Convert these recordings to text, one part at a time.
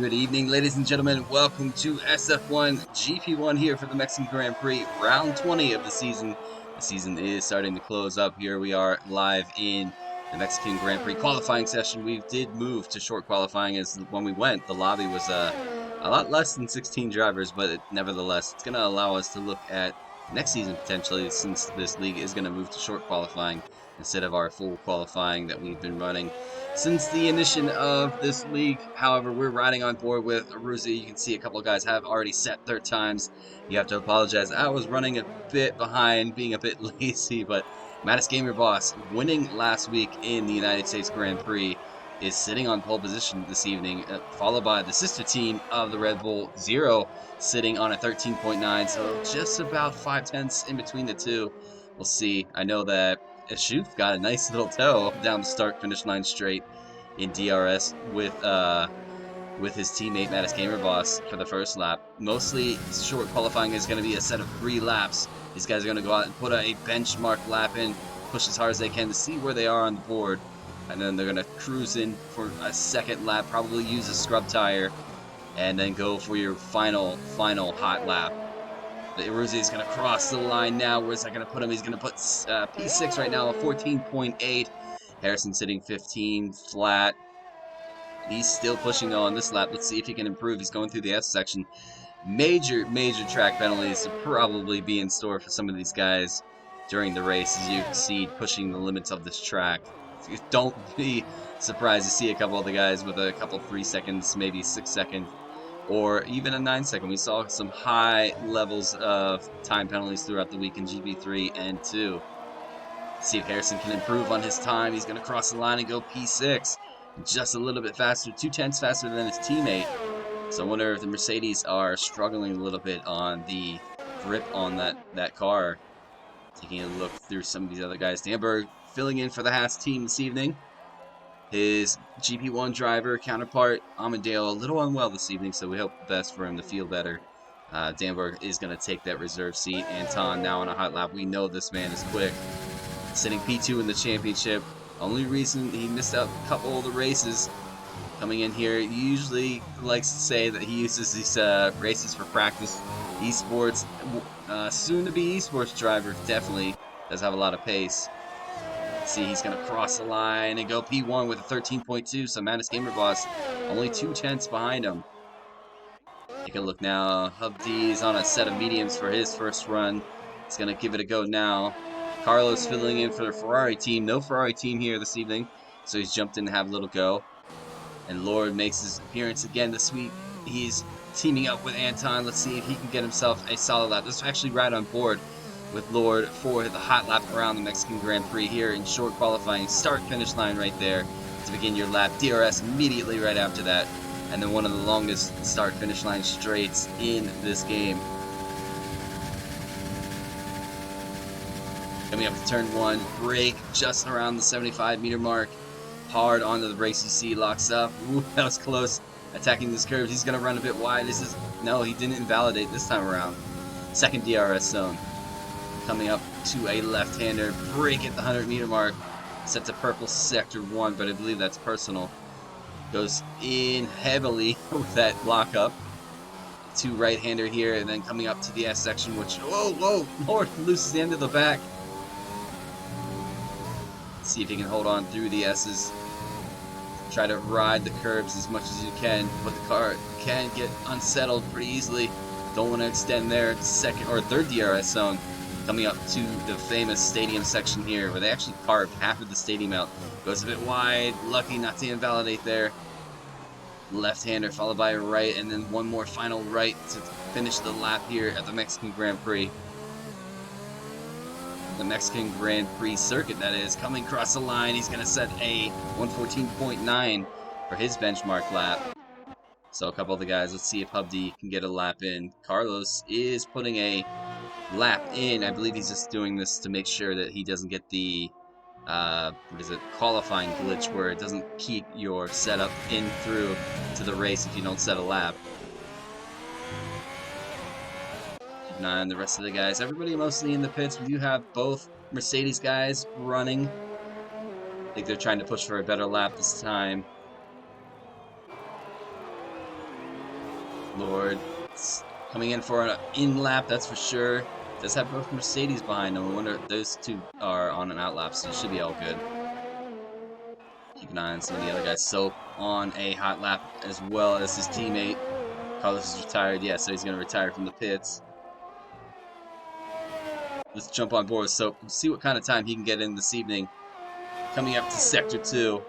Good evening, ladies and gentlemen. Welcome to SF1 GP1 here for the Mexican Grand Prix, round 20 of the season. The season is starting to close up. Here we are live in the Mexican Grand Prix qualifying session. We did move to short qualifying as when we went. The lobby was a lot less than 16 drivers, but nevertheless, it's going to allow us to look at next season potentially, since this league is going to move to short qualifying instead of our full qualifying that we've been running since the initiation of this league. However, we're riding on board with Aruzi. You can see a couple of guys have already set their times. You have to apologize. I was running a bit behind, being a bit lazy, but Mattis Gamer Boss, winning last week in the United States Grand Prix, is sitting on pole position this evening, followed by the sister team of the Red Bull Zero, sitting on a 13.9, so just about 5/10 in between the two. We'll see. I know that Ashuf got a nice little toe down the start finish line straight in DRS with his teammate Mattis Gamer Boss for the first lap. Mostly short qualifying is going to be a set of 3 laps. These guys are going to go out and put a benchmark lap in, push as hard as they can to see where they are on the board, and then they're going to cruise in for a second lap, probably use a scrub tire, and then go for your final hot lap. The Iruzi is going to cross the line now. Where's that going to put him? He's going to put P6 right now, a 14.8. Harrison sitting 15 flat. He's still pushing on this lap. Let's see if he can improve. He's going through the S section. Major track penalties to probably be in store for some of these guys during the race as you exceed pushing the limits of this track. Don't be surprised to see a couple of the guys with a couple 3 seconds, maybe 6 seconds, or even a 9 second. We saw some high levels of time penalties throughout the week in GP3 and 2. See if Harrison can improve on his time. He's going to cross the line and go P6. Just a little bit faster, 2/10 faster than his teammate. So I wonder if the Mercedes are struggling a little bit on the grip on that car. Taking a look through some of these other guys. Danberg filling in for the Haas team this evening. His GP1 driver counterpart, Amadeo, a little unwell this evening, so we hope the best for him to feel better. Danberg is going to take that reserve seat. Anton now on a hot lap. We know this man is quick. Sitting P2 in the championship. Only reason he missed out a couple of the races coming in here. He usually likes to say that he uses these races for practice. Esports, soon-to-be esports driver, definitely does have a lot of pace. See, he's going to cross the line and go P1 with a 13.2, so Mattis Gamer Boss only 2/10 behind him. Take a look now. Hub D is on a set of mediums for his first run. He's going to give it a go now. Carlos filling in for the Ferrari team. No Ferrari team here this evening, so he's jumped in to have a little go. And Lord makes his appearance again this week. He's teaming up with Anton. Let's see if he can get himself a solid lap. This is actually right on board with Lord for the hot lap around the Mexican Grand Prix here in short qualifying. Start-finish line right there to begin your lap. DRS immediately right after that. And then one of the longest start-finish line straights in this game. Coming up to turn 1, brake just around the 75-meter mark. Hard onto the brakes, you see, locks up. Ooh, that was close. Attacking this curve, he's going to run a bit wide. No, he didn't invalidate this time around. Second DRS zone. Coming up to a left-hander, brake at the 100-meter mark. Set to purple sector 1, but I believe that's personal. Goes in heavily with that lockup. Two right-hander here, and then coming up to the S section, which, whoa, Lord loses the end of the back. See if he can hold on through the S's. Try to ride the curbs as much as you can, but the car can get unsettled pretty easily. Don't want to extend their second or third DRS zone. Coming up to the famous stadium section here, where they actually carved half of the stadium out. Goes a bit wide, lucky not to invalidate there. Left-hander followed by a right, and then one more final right to finish the lap here at the Mexican Grand Prix. The Mexican Grand Prix circuit, that is, coming across the line. He's going to set a 114.9 for his benchmark lap. So a couple of the guys, let's see if Hubdy can get a lap in. Carlos is putting a lap in. I believe he's just doing this to make sure that he doesn't get the qualifying glitch where it doesn't keep your setup in through to the race if you don't set a lap. Keep an eye on the rest of the guys. Everybody mostly in the pits. We do have both Mercedes guys running. I think they're trying to push for a better lap this time. Lord coming in for an in-lap, that's for sure. Does have both Mercedes behind him. I wonder if those two are on an out-lap, so it should be all good. Keep an eye on some of the other guys. Soap on a hot lap as well as his teammate. Carlos is retired. Yeah, so he's going to retire from the pits. Let's jump on board with Soap. See what kind of time he can get in this evening. Coming up to Sector 2.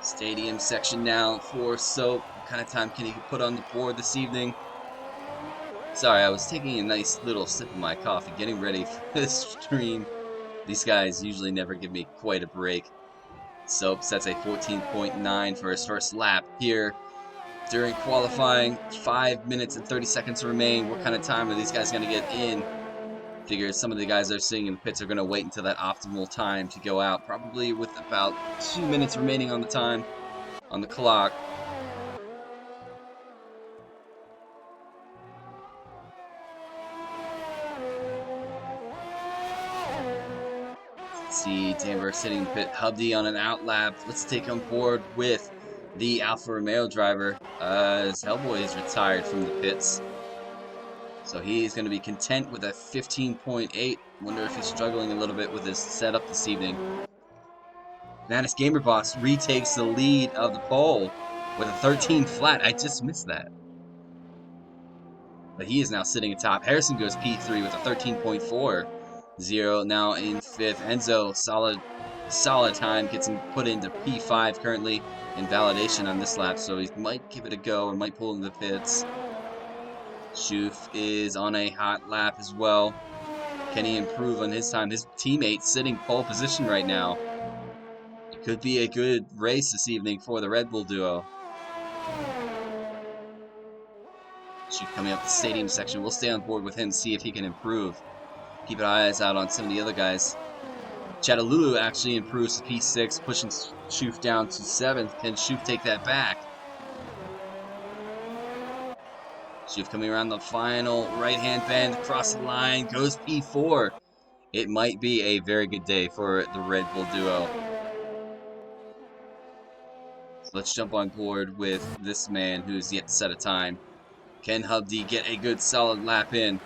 Stadium section now for Soap. What kind of time can he put on the board this evening? Sorry, I was taking a nice little sip of my coffee, getting ready for this stream. These guys usually never give me quite a break. Soap sets a 14.9 for his first lap here during qualifying. 5 minutes and 30 seconds remain. What kind of time are these guys going to get in? Figure some of the guys they're seeing in the pits are going to wait until that optimal time to go out, probably with about 2 minutes remaining on the time on the clock. Let's see, Danberg sitting in the pit. Hubdy on an out lap. Let's take on board with the Alfa Romeo driver. As Hellboy is retired from the pits. So he's going to be content with a 15.8. Wonder if he's struggling a little bit with his setup this evening. Manus Gamerboss retakes the lead of the pole with a 13 flat. I just missed that. But he is now sitting atop. Harrison goes P3 with a 13.4. Zero now in fifth. Enzo, solid time, gets him put into P5 currently in validation on this lap, so he might give it a go or might pull into the pits. Schuf is on a hot lap as well. Can he improve on his time? His teammate sitting pole position right now. It could be a good race this evening for the Red Bull duo. Schuf coming up the stadium section. We'll stay on board with him, see if he can improve. Keep our eyes out on some of the other guys. Chattalulu actually improves to P6, pushing Schuf down to 7th. Can Schuf take that back? Schuf coming around the final right-hand bend, across the line, goes P4. It might be a very good day for the Red Bull duo. So let's jump on board with this man who's yet to set a time. Can Hubdy get a good solid lap in?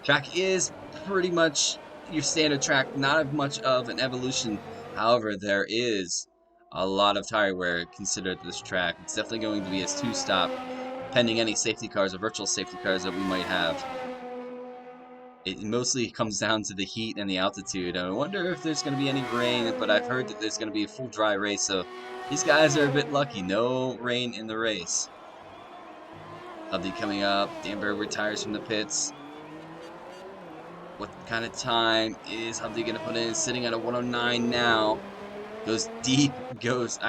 Track is pretty much your standard track, not much of an evolution. However, there is a lot of tire wear considered this track. It's definitely going to be a two-stop, pending any safety cars or virtual safety cars that we might have. It mostly comes down to the heat and the altitude. I wonder if there's going to be any rain, but I've heard that there's going to be a full dry race, so these guys are a bit lucky. No rain in the race. Hubdy coming up. Danberg retires from the pits. What kind of time is Hubdy going to put in? Sitting at a 109 now. Goes deep, goes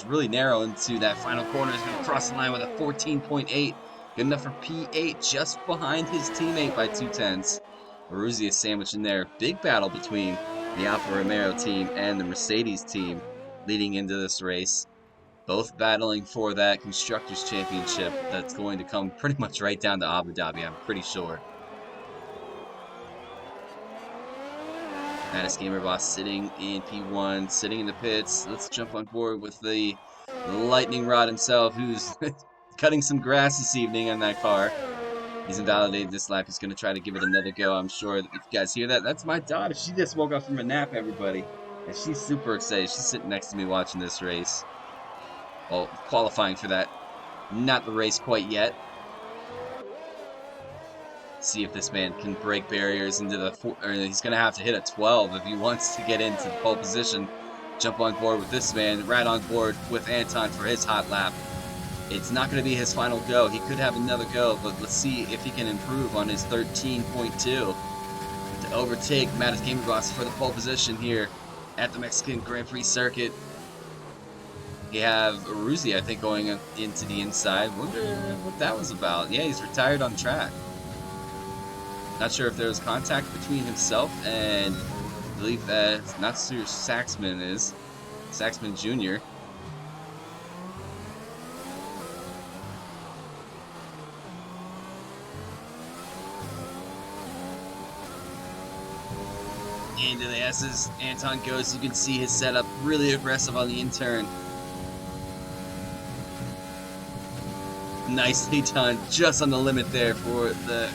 really narrow into that final corner. He's going to cross the line with a 14.8. Good enough for P8, just behind his teammate by 2/10. Maruzzi is sandwiched in there. Big battle between the Alfa Romeo team and the Mercedes team leading into this race. Both battling for that Constructors' Championship that's going to come pretty much right down to Abu Dhabi, I'm pretty sure. Manus Gamerboss sitting in P1, sitting in the pits. Let's jump on board with the lightning rod himself, who's cutting some grass this evening on that car. He's invalidated this lap. He's going to try to give it another go. I'm sure that if you guys hear that, that's my daughter. She just woke up from a nap, everybody. And she's super excited. She's sitting next to me watching this race. Well, qualifying for that. Not the race quite yet. See if this man can break barriers into the he's going to have to hit a 12 if he wants to get into the pole position. Jump on board with this man, right on board with Anton for his hot lap. It's not going to be his final go. He could have another go, but let's see if he can improve on his 13.2 to overtake Manus Gamerboss for the pole position here at the Mexican Grand Prix circuit. We have Aruzi, I think, going into the inside. Wonder what that was about. Yeah, he's retired on track. Not sure if there was contact between himself and I believe not sure Saxman is Saxman Jr. Into the S's, Anton goes. You can see his setup really aggressive on the in-turn. Nicely done, just on the limit there for the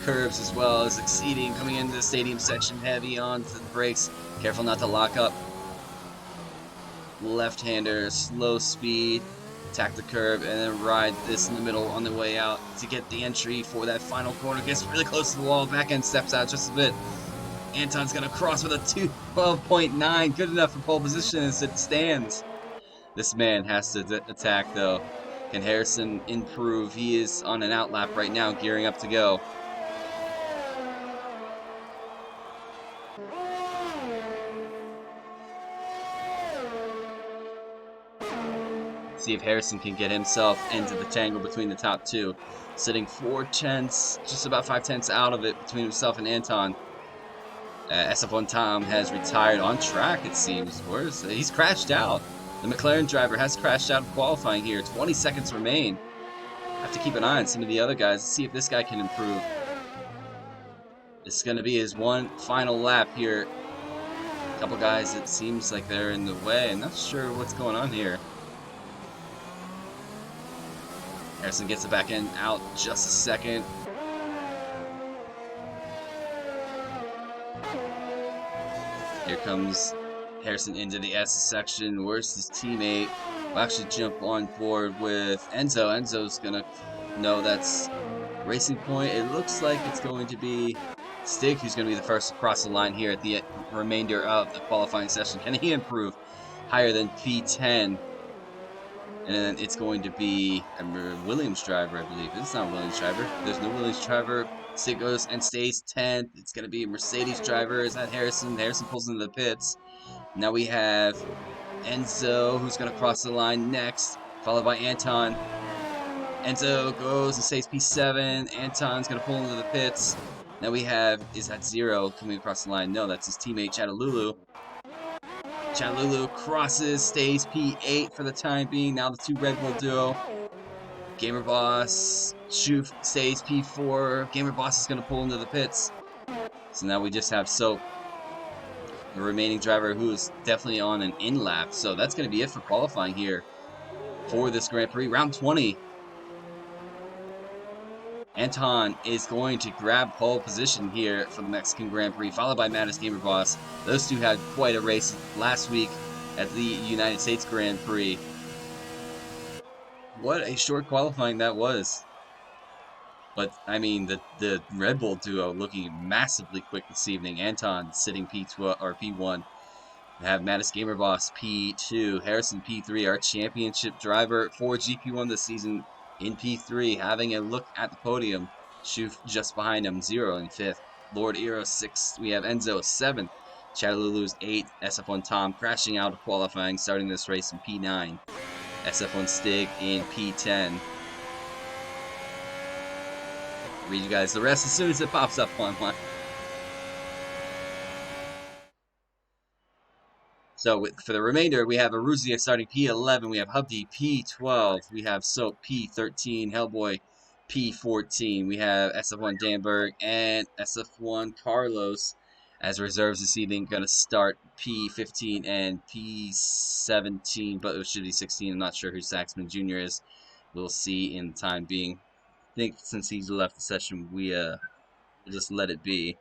curves as well as exceeding, coming into the stadium section heavy onto the brakes. Careful not to lock up. Left-hander, slow speed, attack the curb, and then ride this in the middle on the way out to get the entry for that final corner. Gets really close to the wall, back end steps out just a bit. Anton's gonna cross with a 212.9, good enough for pole position as it stands. This man has to attack though. Can Harrison improve? He is on an outlap right now, gearing up to go. See if Harrison can get himself into the tangle between the top two. Sitting 4 tenths, just about 5 tenths out of it between himself and Anton. SF1 Tom has retired on track, it seems. He's crashed out. The McLaren driver has crashed out of qualifying here. 20 seconds remain. Have to keep an eye on some of the other guys to see if this guy can improve. This is going to be his one final lap here. A couple guys, it seems like they're in the way. I'm not sure what's going on here. Harrison gets the back end out just a second. Here comes Harrison into the S section. Where's his teammate? We'll actually jump on board with Enzo. Enzo's going to know that's racing point. It looks like it's going to be Stig who's going to be the first to cross the line here at the remainder of the qualifying session. Can he improve higher than P10? And then it's going to be a Williams driver, I believe. It's not a Williams driver. There's no Williams driver. Stig goes and stays 10th. It's going to be a Mercedes driver. Is that Harrison? Harrison pulls into the pits. Now we have Enzo, who's going to cross the line next, followed by Anton. Enzo goes and stays P7. Anton's going to pull into the pits. Now we have, is that Zero coming across the line? No, that's his teammate, Chadalulu. Chadalulu crosses, stays P8 for the time being. Now the two Red Bull duo. Gamer Boss, Shoof stays P4. Gamer Boss is going to pull into the pits. So now we just have Soap, the remaining driver, who is definitely on an in-lap. So that's going to be it for qualifying here for this Grand Prix. Round 20. Anton is going to grab pole position here for the Mexican Grand Prix, followed by Mattis Gamer Boss. Those two had quite a race last week at the United States Grand Prix. What a short qualifying that was. But, I mean, the Red Bull duo looking massively quick this evening. Anton sitting P12 or P1. We have Mattis Gamer Boss P2, Harrison P3, our championship driver for GP1 this season in P3, having a look at the podium. Shoof just behind him, 0 in 5th. Lord Eero 6th. We have Enzo 7th. Chadalulu's 8th. SF1 Tom crashing out of qualifying, starting this race in P9. SF1 Stig in P10. Read you guys the rest as soon as it pops up online. So for the remainder, we have Aruzia starting P11, we have Hubdi P12, we have Soap P13, Hellboy P14, we have SF1 Danberg and SF1 Carlos as reserves this evening, going to start P15 and P17, but it should be 16. I'm not sure who Saxman Jr. is. We'll see in the time being. I think since he's left the session, we'll just let it be.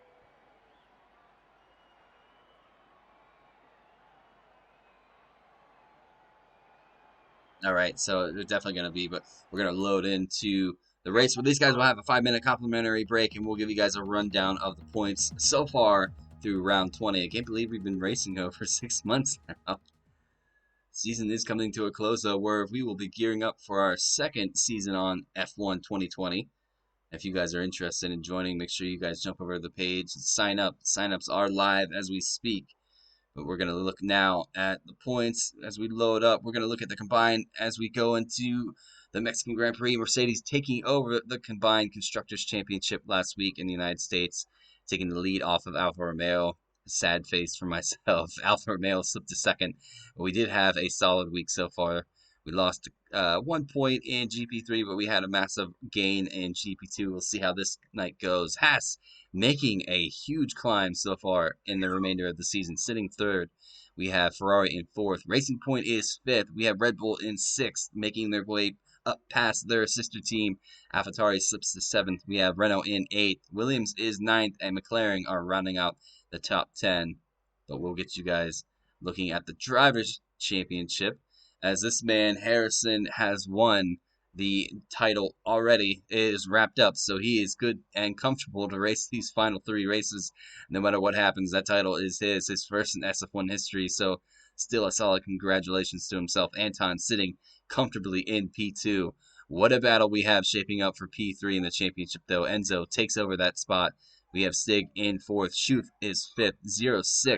Alright, so they're definitely going to be, but we're going to load into the race. Well, these guys will have a 5-minute complimentary break, and we'll give you guys a rundown of the points so far through round 20. I can't believe we've been racing over 6 months now. Season is coming to a close, though, where we will be gearing up for our second season on F1 2020. If you guys are interested in joining, make sure you guys jump over to the page and sign up. Sign-ups are live as we speak. But we're going to look now at the points as we load up. We're going to look at the combined as we go into the Mexican Grand Prix. Mercedes taking over the combined Constructors' Championship last week in the United States, taking the lead off of Alfa Romeo. Sad face for myself. Alfa Romeo slipped to second. But we did have a solid week so far. We lost 1 point in GP3, but we had a massive gain in GP2. We'll see how this night goes. Haas making a huge climb so far in the remainder of the season, sitting third. We have Ferrari in fourth. Racing Point is fifth. We have Red Bull in sixth, making their way up past their sister team. AlphaTauri slips to seventh. We have Renault in eighth. Williams is ninth, and McLaren are rounding out the top 10. But we'll get you guys looking at the Drivers' Championship, as this man, Harrison, has won the title already. It is wrapped up, so he is good and comfortable to race these final three races. No matter what happens, that title is his first in SF1 history. So, still a solid congratulations to himself. Anton sitting comfortably in P2. What a battle we have shaping up for P3 in the championship, though. Enzo takes over that spot. We have Stig in fourth. Schuf is fifth. 0-6.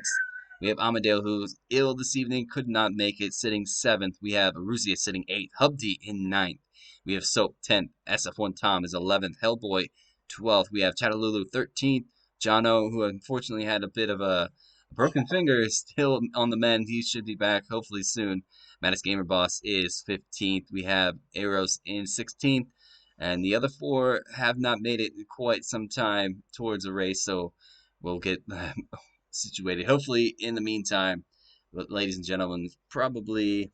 We have Amadeo, who's ill this evening, could not make it, sitting seventh. We have Aruzia sitting eighth. Hubdi in ninth. We have Soap 10th. SF1 Tom is 11th. Hellboy 12th. We have Chatalulu 13th. Jono, who unfortunately had a bit of a broken finger, is still on the mend. He should be back hopefully soon. Mattis Gamer Boss is 15th. We have Eros in 16th. And the other four have not made it quite some time towards a race, so we'll get situated. Hopefully, in the meantime, but ladies and gentlemen, probably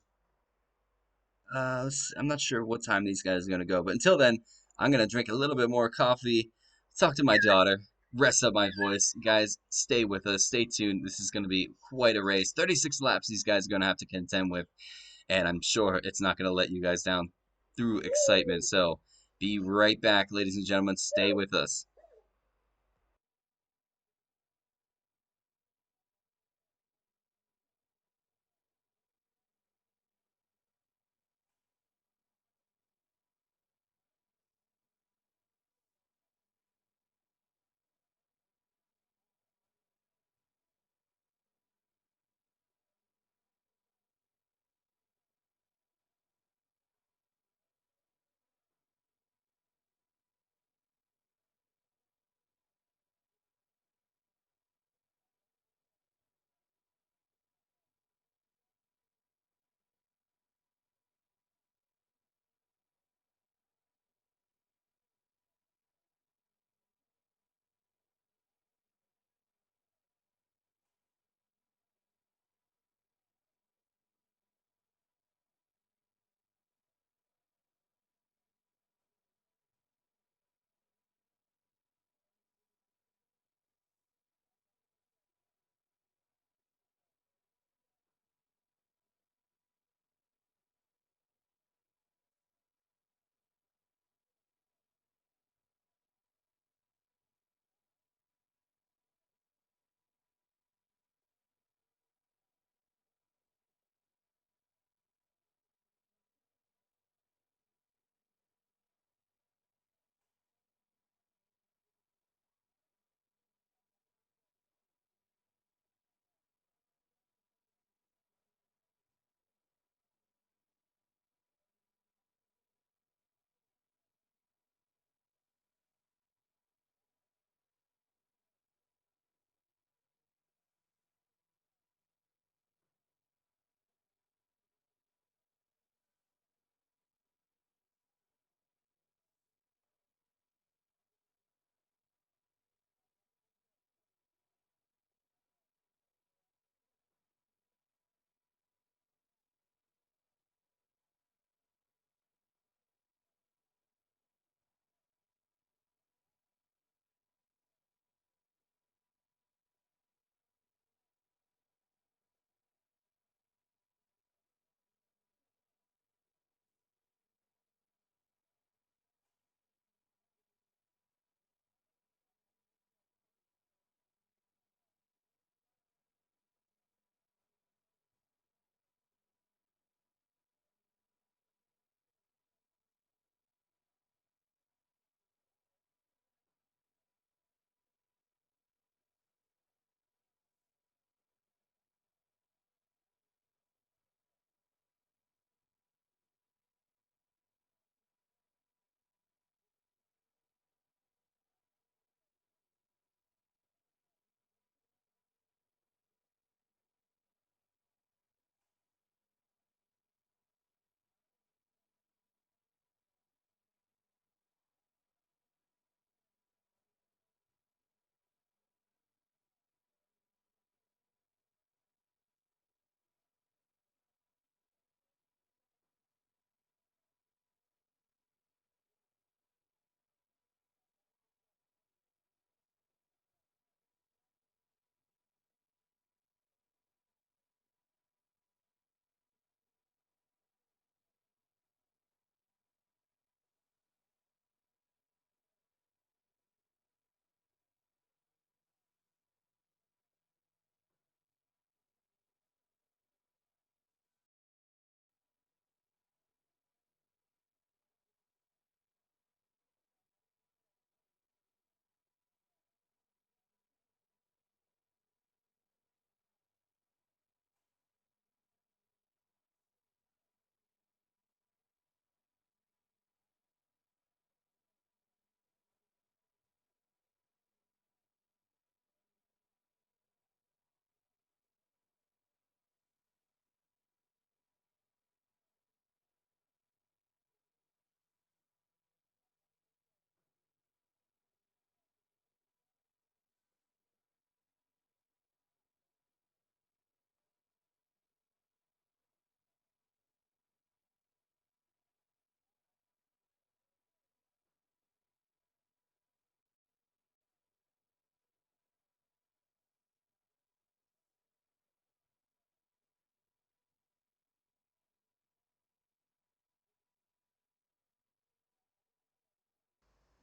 I'm not sure what time these guys are gonna go, but until then, I'm gonna drink a little bit more coffee, talk to my daughter, rest up my voice. Guys, stay with us, stay tuned. This is gonna be quite a race. 36 laps these guys are gonna have to contend with, and I'm sure it's not gonna let you guys down through excitement. So be right back, ladies and gentlemen. Stay with us.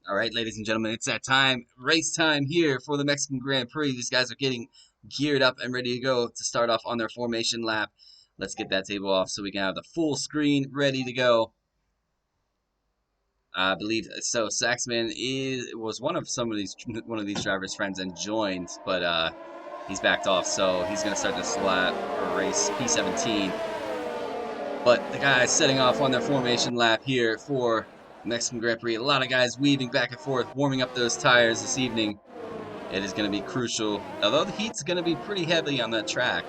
All right, ladies and gentlemen, it's that time. Race time here for the Mexican Grand Prix. These guys are getting geared up and ready to go to start off on their formation lap. Let's get that table off so we can have the full screen ready to go. I believe so. Saxman was one of these drivers' friends and joined, but he's backed off, so he's gonna start this lap or race P17. But the guys setting off on their formation lap here for Mexican Grand Prix. A lot of guys weaving back and forth, warming up those tires this evening. It is going to be crucial. Although the heat's going to be pretty heavy on that track,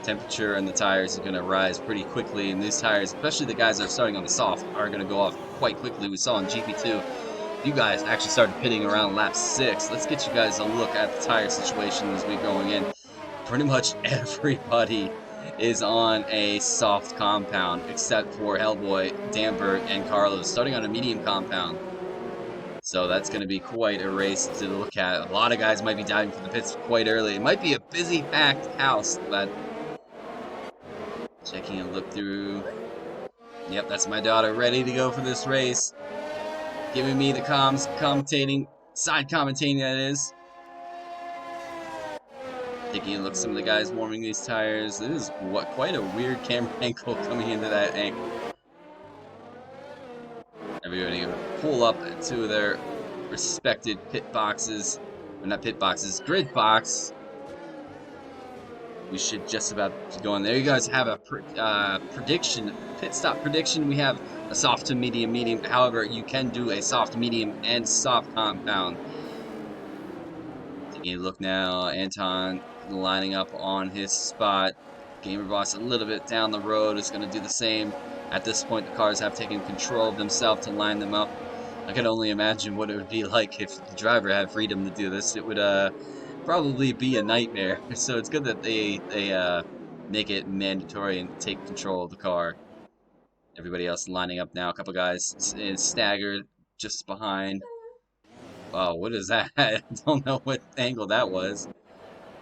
temperature and the tires are going to rise pretty quickly. And these tires, especially the guys that are starting on the soft, are going to go off quite quickly. We saw in GP2, you guys actually started pitting around lap 6. Let's get you guys a look at the tire situation as we're going in. Pretty much everybody is on a soft compound except for Hellboy, Danberg, and Carlos, starting on a medium compound. So that's going to be quite a race to look at. A lot of guys might be diving for the pits quite early. It might be a busy, packed house, but checking a look through. Yep, that's my daughter ready to go for this race. Giving me the commentating, side commentating that is. Taking a look at some of the guys warming these tires. This is quite a weird camera angle coming into that angle. Everybody gonna pull up to their respected pit boxes. Or not pit boxes, grid box. We should just about go in. There you guys have a prediction, pit stop prediction. We have a soft to medium, medium. However, you can do a soft, medium, and soft compound. Taking a look now, Anton lining up on his spot. Gamer Boss a little bit down the road is going to do the same. At this point, the cars have taken control of themselves to line them up. I can only imagine what it would be like if the driver had freedom to do this. It would probably be a nightmare. So it's good that they make it mandatory and take control of the car. Everybody else lining up now. A couple guys staggered just behind. Wow, what is that? I don't know what angle that was.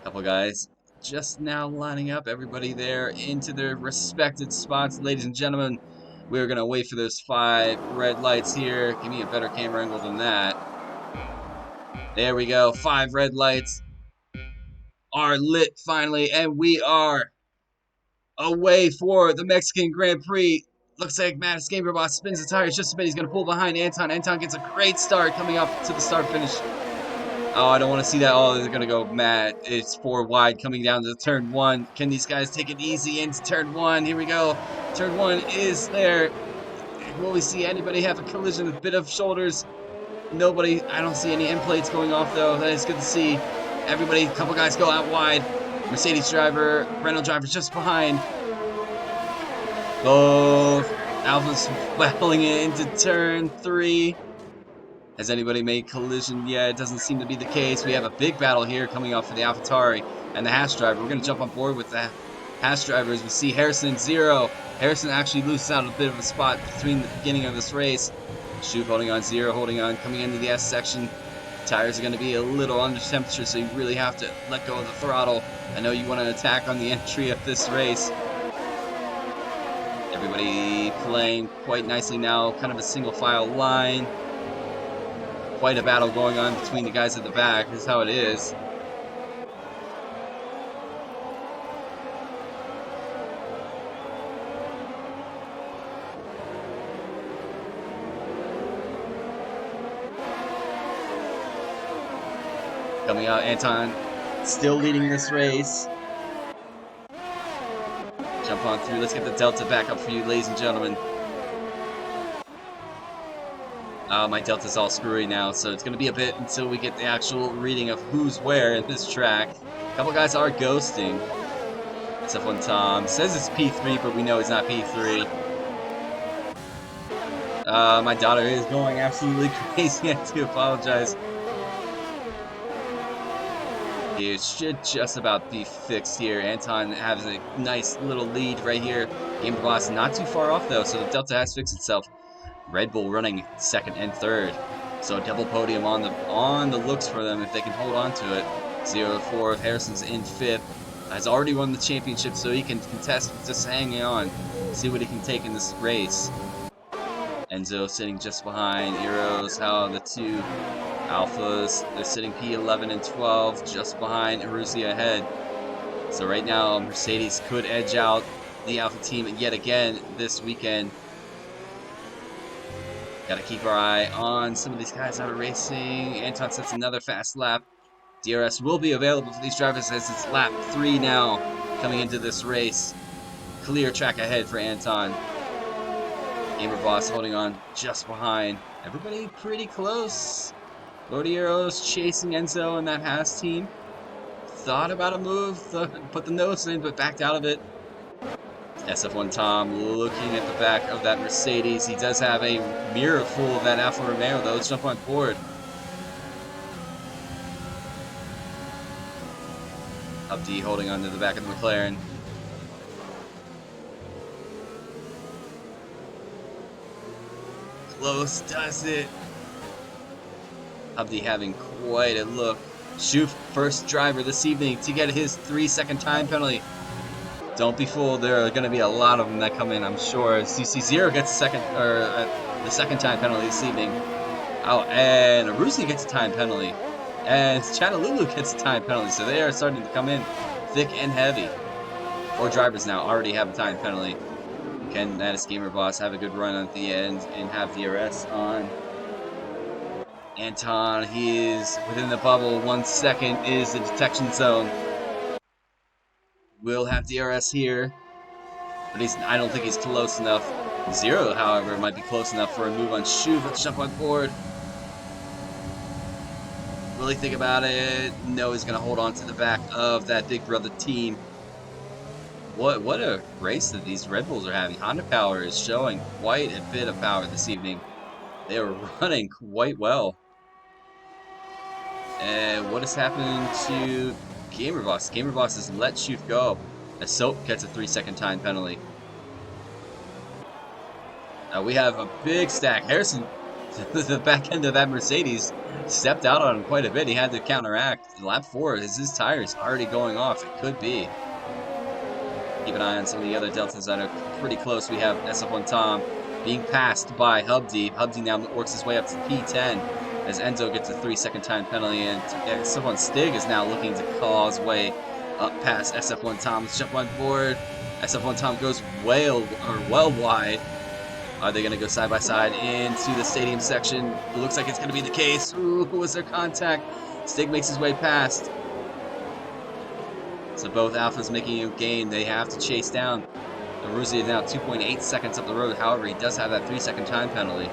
Couple guys just now lining up, everybody there into their respected spots. Ladies and gentlemen, we're gonna wait for those 5 red lights here. Give me a better camera angle than that. There we go, 5 red lights are lit finally, and we are away for the Mexican Grand Prix. Looks like Mattis Gamerbot spins the tires just a bit. He's gonna pull behind Anton. Anton gets a great start coming up to the start finish. Oh, I don't want to see that. Oh, they're going to go mad. It's 4 wide coming down to turn 1. Can these guys take it easy into turn 1? Here we go. Turn 1 is there. Will we see anybody have a collision with a bit of shoulders? Nobody. I don't see any end plates going off, though. That is good to see. Everybody, a couple guys go out wide. Mercedes driver, Renault driver just behind. Both Alpha's battling it into turn 3. Has anybody made collision yet? It doesn't seem to be the case. We have a big battle here coming off for the AlphaTauri and the Haas driver. We're going to jump on board with the Haas drivers. We see Harrison 0. Harrison actually loses out a bit of a spot between the beginning of this race. Schub holding on, 0 holding on, coming into the S section. Tires are going to be a little under temperature, so you really have to let go of the throttle. I know you want to attack on the entry of this race. Everybody playing quite nicely now, kind of a single file line. Quite a battle going on between the guys at the back. This is how it is. Coming out, Anton still leading this race. Jump on through. Let's get the Delta back up for you, ladies and gentlemen. My Delta's all screwy now, so it's going to be a bit until we get the actual reading of who's where in this track. A couple guys are ghosting. SF1 Tom says it's P3, but we know it's not P3. My daughter is going absolutely crazy. I have to apologize. It should just about be fixed here. Anton has a nice little lead right here. Gamer Boss not too far off, though, so the Delta has fixed itself. Red Bull running 2nd and 3rd, so double podium on the looks for them if they can hold on to it. 0-4, Harrison's in 5th, has already won the championship, so he can contest with just hanging on, see what he can take in this race. Enzo sitting just behind Eros. How the two Alphas, they're sitting P11 and 12 just behind Aruzia ahead. So right now, Mercedes could edge out the Alpha team yet again this weekend. Got to keep our eye on some of these guys that are racing. Anton sets another fast lap. DRS will be available for these drivers as it's lap 3 now coming into this race. Clear track ahead for Anton. Gamer Boss holding on just behind. Everybody pretty close. Lordiero's chasing Enzo and that Haas team. Thought about a move, put the nose in, but backed out of it. SF1 Tom looking at the back of that Mercedes. He does have a mirror full of that Alfa Romeo, though. Let's jump on board. Updi holding on to the back of the McLaren. Close does it. Updi having quite a look. Schuf, first driver this evening to get his 3-second time penalty. Don't be fooled, there are going to be a lot of them that come in, I'm sure. CC0 gets the second time penalty this evening. Oh, and Arusi gets a time penalty. And Chanalulu gets a time penalty, so they are starting to come in thick and heavy. 4 drivers now already have a time penalty. Can Natus Gamer Boss have a good run at the end and have DRS on? Anton, he is within the bubble. 1 second is the detection zone. Will have DRS here, but I don't think he's close enough. Zero, however, might be close enough for a move on Schuf. Let's jump on board. Really think about it. No, he's going to hold on to the back of that Big Brother team. What a race that these Red Bulls are having. Honda Power is showing quite a bit of power this evening. They are running quite well. And what has happened to Gamer Boss? Gamer Boss has let Schuf go as Soap gets a 3-second time penalty. We have a big stack. Harrison, the back end of that Mercedes, stepped out on him quite a bit. He had to counteract. Lap 4 is his tires already going off. It could be. Keep an eye on some of the other Deltas that are pretty close. We have SF1 Tom being passed by Hubdi. Hubdi now works his way up to P10 as Enzo gets a 3-second time penalty, and SF1 Stig is now looking to claw his way up past SF1 Tom. Let's jump on board. SF1 Tom goes well wide. Are they going to go side by side into the stadium section? It looks like it's going to be the case. Ooh, was there contact? Stig makes his way past. So both Alphas making a gain. They have to chase down. Aruzzi is now 2.8 seconds up the road. However, he does have that 3-second time penalty.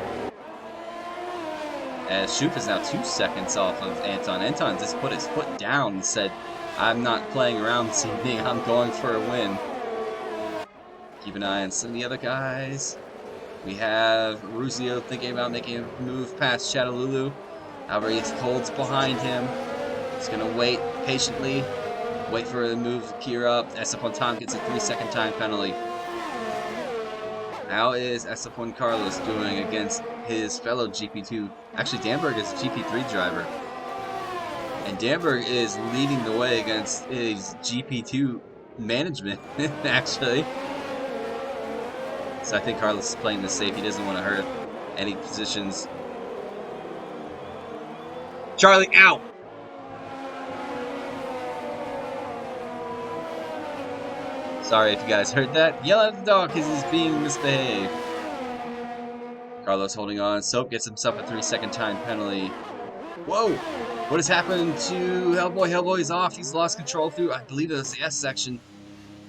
As Schuf is now 2 seconds off of Anton. Anton just put his foot down and said, I'm not playing around this evening. I'm going for a win. Keep an eye on some of the other guys. We have Ruzio thinking about making a move past Chatalulu. However, he holds behind him. He's going to wait patiently. Wait for the move to gear up. SF1 Tom gets a 3-second time penalty. How is SF1 Carlos doing against his fellow GP2? Actually, Danberg is a GP3 driver. And Danberg is leading the way against his GP2 management, actually. So I think Carlos is playing this safe. He doesn't want to hurt any positions. Charlie, out! Sorry if you guys heard that. Yell at the dog because he's being misbehaved. Carlos holding on. Soap gets himself a 3-second time penalty. Whoa! What has happened to Hellboy? Hellboy's off. He's lost control through, I believe it was the S section.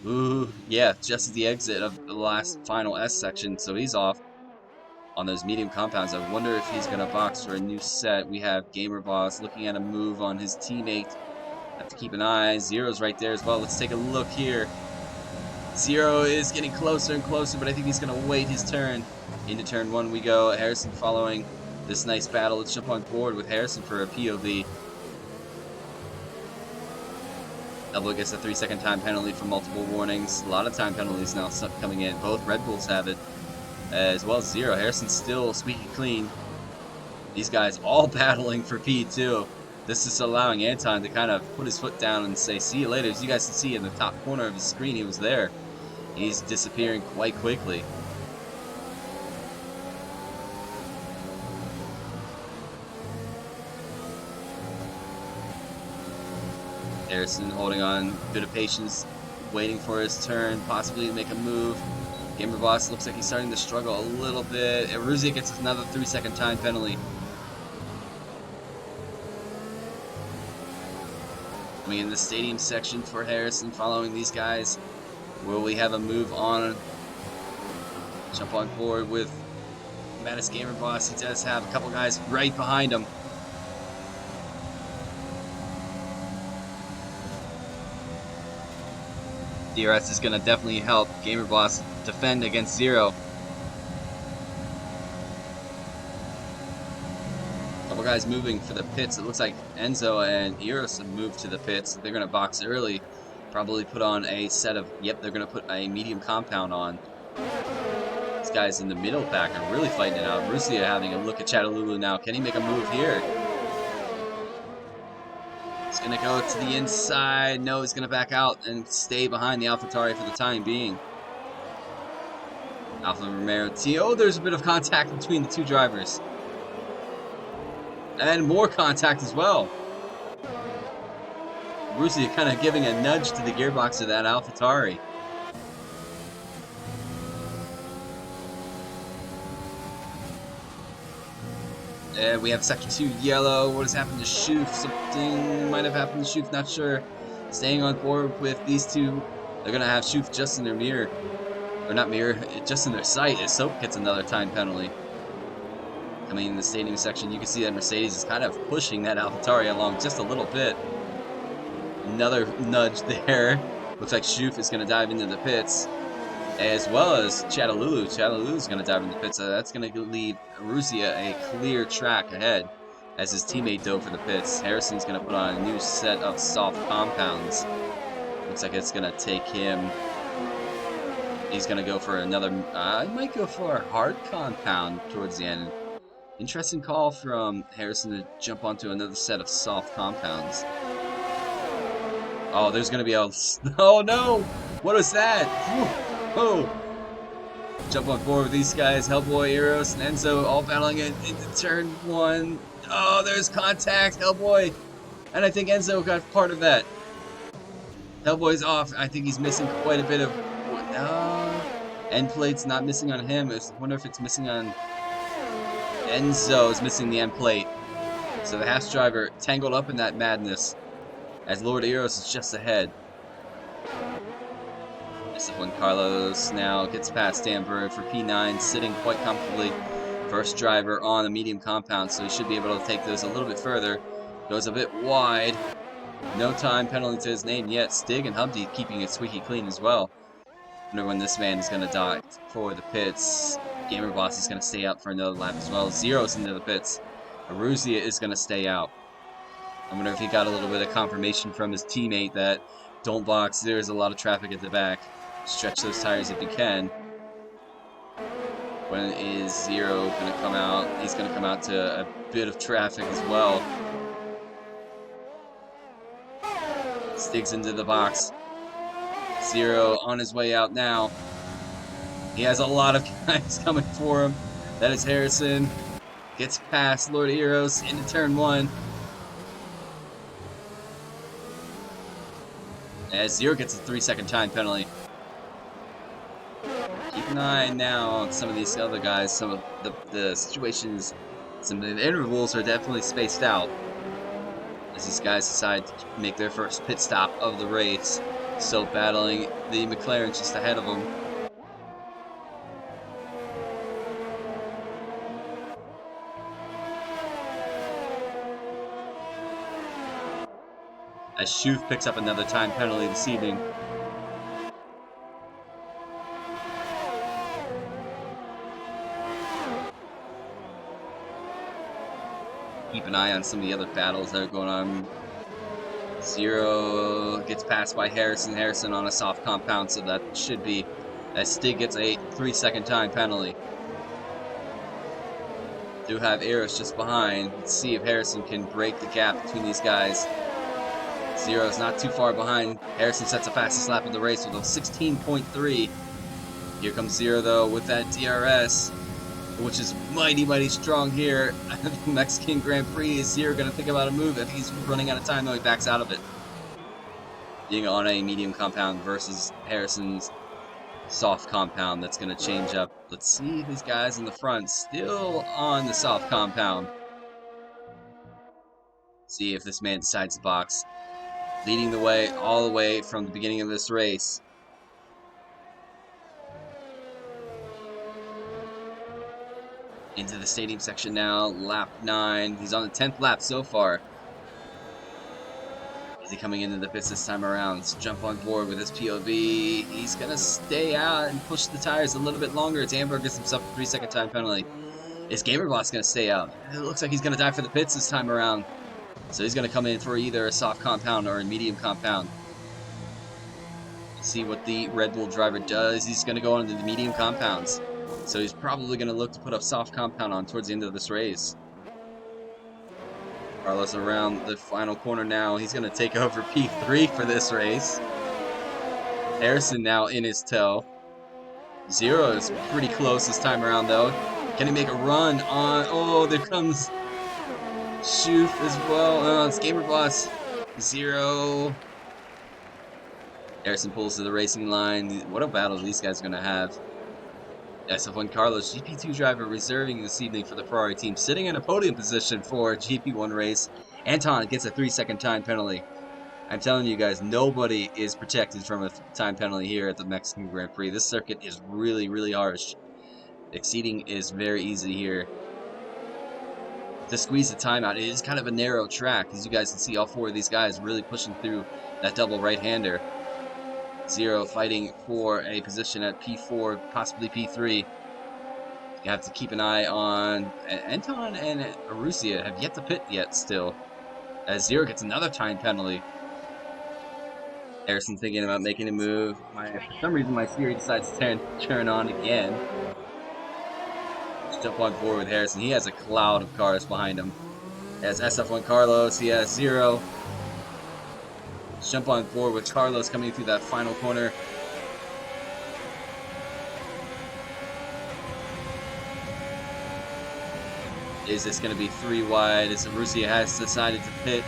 Ooh, yeah, just at the exit of the last final S section, so he's off on those medium compounds. I wonder if he's going to box for a new set. We have Gamer Boss looking at a move on his teammate. Have to keep an eye. Zero's right there as well. Let's take a look here. Zero is getting closer and closer, but I think he's going to wait his turn. Into turn 1 we go. Harrison following this nice battle. Let's jump on board with Harrison for a POV. Elbow gets a 3-second time penalty for multiple warnings. A lot of time penalties now coming in. Both Red Bulls have it, as well as Zero. Harrison's still squeaky clean. These guys all battling for P2. This is allowing Anton to kind of put his foot down and say, see you later. As you guys can see in the top corner of the screen, he was there. He's disappearing quite quickly. Harrison holding on, bit of patience, waiting for his turn, possibly to make a move. Gamer Boss looks like he's starting to struggle a little bit. Eruzia gets another 3-second time penalty. Coming in the stadium section for Harrison, following these guys. Will we have a move on? Jump on board with Mattis Gamer Boss. He does have a couple guys right behind him. DRS is going to definitely help Gamer Boss defend against Zero. Couple guys moving for the pits. It looks like Enzo and Eros have moved to the pits. They're going to box early. Probably put on a set of, yep, they're going to put a medium compound on. These guys in the middle pack are really fighting it out. Russia having a look at Chattalulu now. Can he make a move here? He's going to go to the inside. No, he's going to back out and stay behind the AlphaTauri for the time being. Alfa Romeo T. Oh, there's a bit of contact between the two drivers. And more contact as well. Russia kind of giving a nudge to the gearbox of that AlphaTauri. And we have Sector 2 yellow. What has happened to Schoof? Something might have happened to Schoof, not sure. Staying on board with these two. They're going to have Schoof just in their mirror. Or not mirror, just in their sight as Soap gets another time penalty. Coming in the stadium section, you can see that Mercedes is kind of pushing that AlphaTauri along just a little bit. Another nudge there. Looks like Schoof is going to dive into the pits. As well as Chattalulu. Chattalulu's going to dive into the pits. So that's going to leave Russia a clear track ahead as his teammate dove for the pits. Harrison's going to put on a new set of soft compounds. Looks like it's going to take him. He's going to go for another. He might go for a hard compound towards the end. Interesting call from Harrison to jump onto another set of soft compounds. Oh, there's going to be a. Oh no! What was that? Oh! Jump on board with these guys. Hellboy, Eros, and Enzo all battling it into turn 1. Oh, there's contact. Hellboy. And I think Enzo got part of that. Hellboy's off. I think he's missing quite a bit of. End plate's not missing on him. I wonder if it's missing on. Enzo is missing the end plate. So the Haas driver tangled up in that madness as Lord Eros is just ahead. This is when Carlos now gets past Danberg for P9, sitting quite comfortably. First driver on a medium compound, so he should be able to take those a little bit further. Goes a bit wide. No time penalty to his name yet. Stig and Hubdy keeping it squeaky clean as well. Wonder when this man is going to dock for the pits. Gamer Boss is going to stay out for another lap as well. Zero's into the pits. Aruzia is going to stay out. I wonder if he got a little bit of confirmation from his teammate that don't box, there's a lot of traffic at the back. Stretch those tires if you can. When is Zero going to come out? He's going to come out to a bit of traffic as well. Stig's into the box. Zero on his way out now. He has a lot of guys coming for him. That is Harrison. Gets past Lord Eros into turn 1. As Zero gets a 3-second time penalty. Keep an eye now on some of these other guys. Some of the situations, some of the intervals are definitely spaced out. As these guys decide to make their first pit stop of the race. So battling the McLaren just ahead of them. As Schoof picks up another time penalty this evening. Keep an eye on some of the other battles that are going on. Zero gets passed by Harrison. Harrison on a soft compound, so that should be. As Stig gets a 3-second time penalty. Do have Eros just behind. Let's see if Harrison can break the gap between these guys. Zero's not too far behind. Harrison sets the fastest lap of the race with a 16.3. Here comes Zero though with that DRS, which is mighty, mighty strong here. The Mexican Grand Prix. Is Zero going to think about a move? I think he's running out of time though. He backs out of it. being on a medium compound versus Harrison's soft compound. That's going to change up. Let's see these guys in the front still on the soft compound. See if this man decides to box. Leading the way all the way from the beginning of this race. Into the stadium section now, lap 9. He's on the 10th lap so far. Is he coming into the pits this time around? Let's jump on board with his POV. He's going to stay out and push the tires a little bit longer. Danberg gets himself a 3-second time penalty. Is Gamerblock's going to stay out? It looks like he's going to die for the pits this time around. So he's going to come in for either a soft compound or a medium compound. See what the Red Bull driver does. He's going to go into the medium compounds. So he's probably going to look to put a soft compound on towards the end of this race. Carlos around the final corner now. He's going to take over P3 for this race. Harrison now in his tail. Zero is pretty close this time around, though. Can he make a run on... Oh, there comes Schoof as well. Oh, it's Gamer Boss. Zero. Harrison pulls to the racing line. What a battle these guys are going to have. SF1 Carlos, GP2 driver, reserving this evening for the Ferrari team, sitting in a podium position for a GP1 race. Anton gets a 3-second time penalty. I'm telling you guys, nobody is protected from a time penalty here at the Mexican Grand Prix. This circuit is really, really harsh. Exceeding is very easy here. To squeeze the time out, it is kind of a narrow track. As you guys can see, all 4 of these guys really pushing through that double right-hander. Zero fighting for a position at P4, possibly P3. You have to keep an eye on Anton and Arussia have yet to pit yet still. As Zero gets another time penalty. Harrison thinking about making a move. For some reason my Siri decides to turn on again. Let's jump on board with Harrison. He has a cloud of cars behind him. He has SF1 Carlos, he has Zero. Let's jump on board with Carlos coming through that final corner. Is this going to be 3 wide? As Arussia has decided to pit.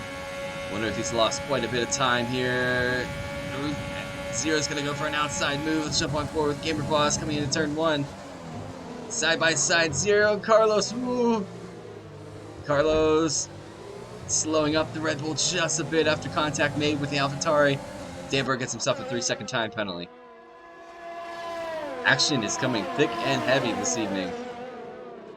Wonder if he's lost quite a bit of time here. Zero's going to go for an outside move. Let's jump on board with Gamer Boss coming into turn 1. Side by side, Zero, Carlos. Woo! Carlos slowing up the Red Bull just a bit after contact made with the AlphaTauri. Danberg gets himself a 3-second time penalty. Action is coming thick and heavy this evening.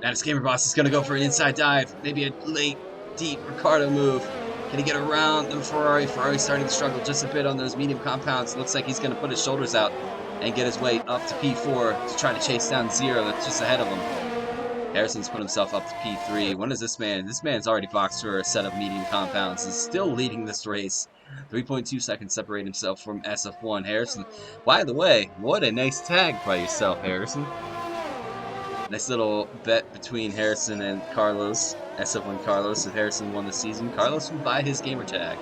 Now this Gamer Boss is going to go for an inside dive. Maybe a late, deep Ricardo move. Can he get around the Ferrari? Ferrari's starting to struggle just a bit on those medium compounds. Looks like he's going to put his shoulders out and get his way up to P4 to try to chase down Zero that's just ahead of him. Harrison's put himself up to P3. When is this man? This man's already boxed for a set of medium compounds. He's still leading this race. 3.2 seconds separate himself from SF1. Harrison, by the way, what a nice tag by yourself, Harrison. Nice little bet between Harrison and Carlos. SF1 Carlos. If Harrison won the season, Carlos will buy his gamer tag.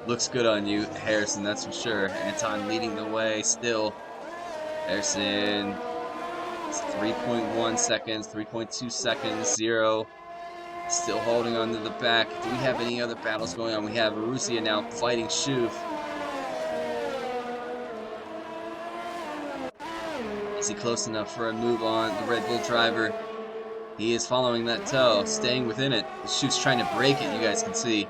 Looks good on you, Harrison, that's for sure. Anton leading the way still. Harrison, it's 3.1 seconds, 3.2 seconds, Zero. Still holding on to the back. Do we have any other battles going on? We have Arussia now fighting Schoof. Is he close enough for a move on the Red Bull driver? He is following that toe, staying within it. Schoof's trying to break it, you guys can see.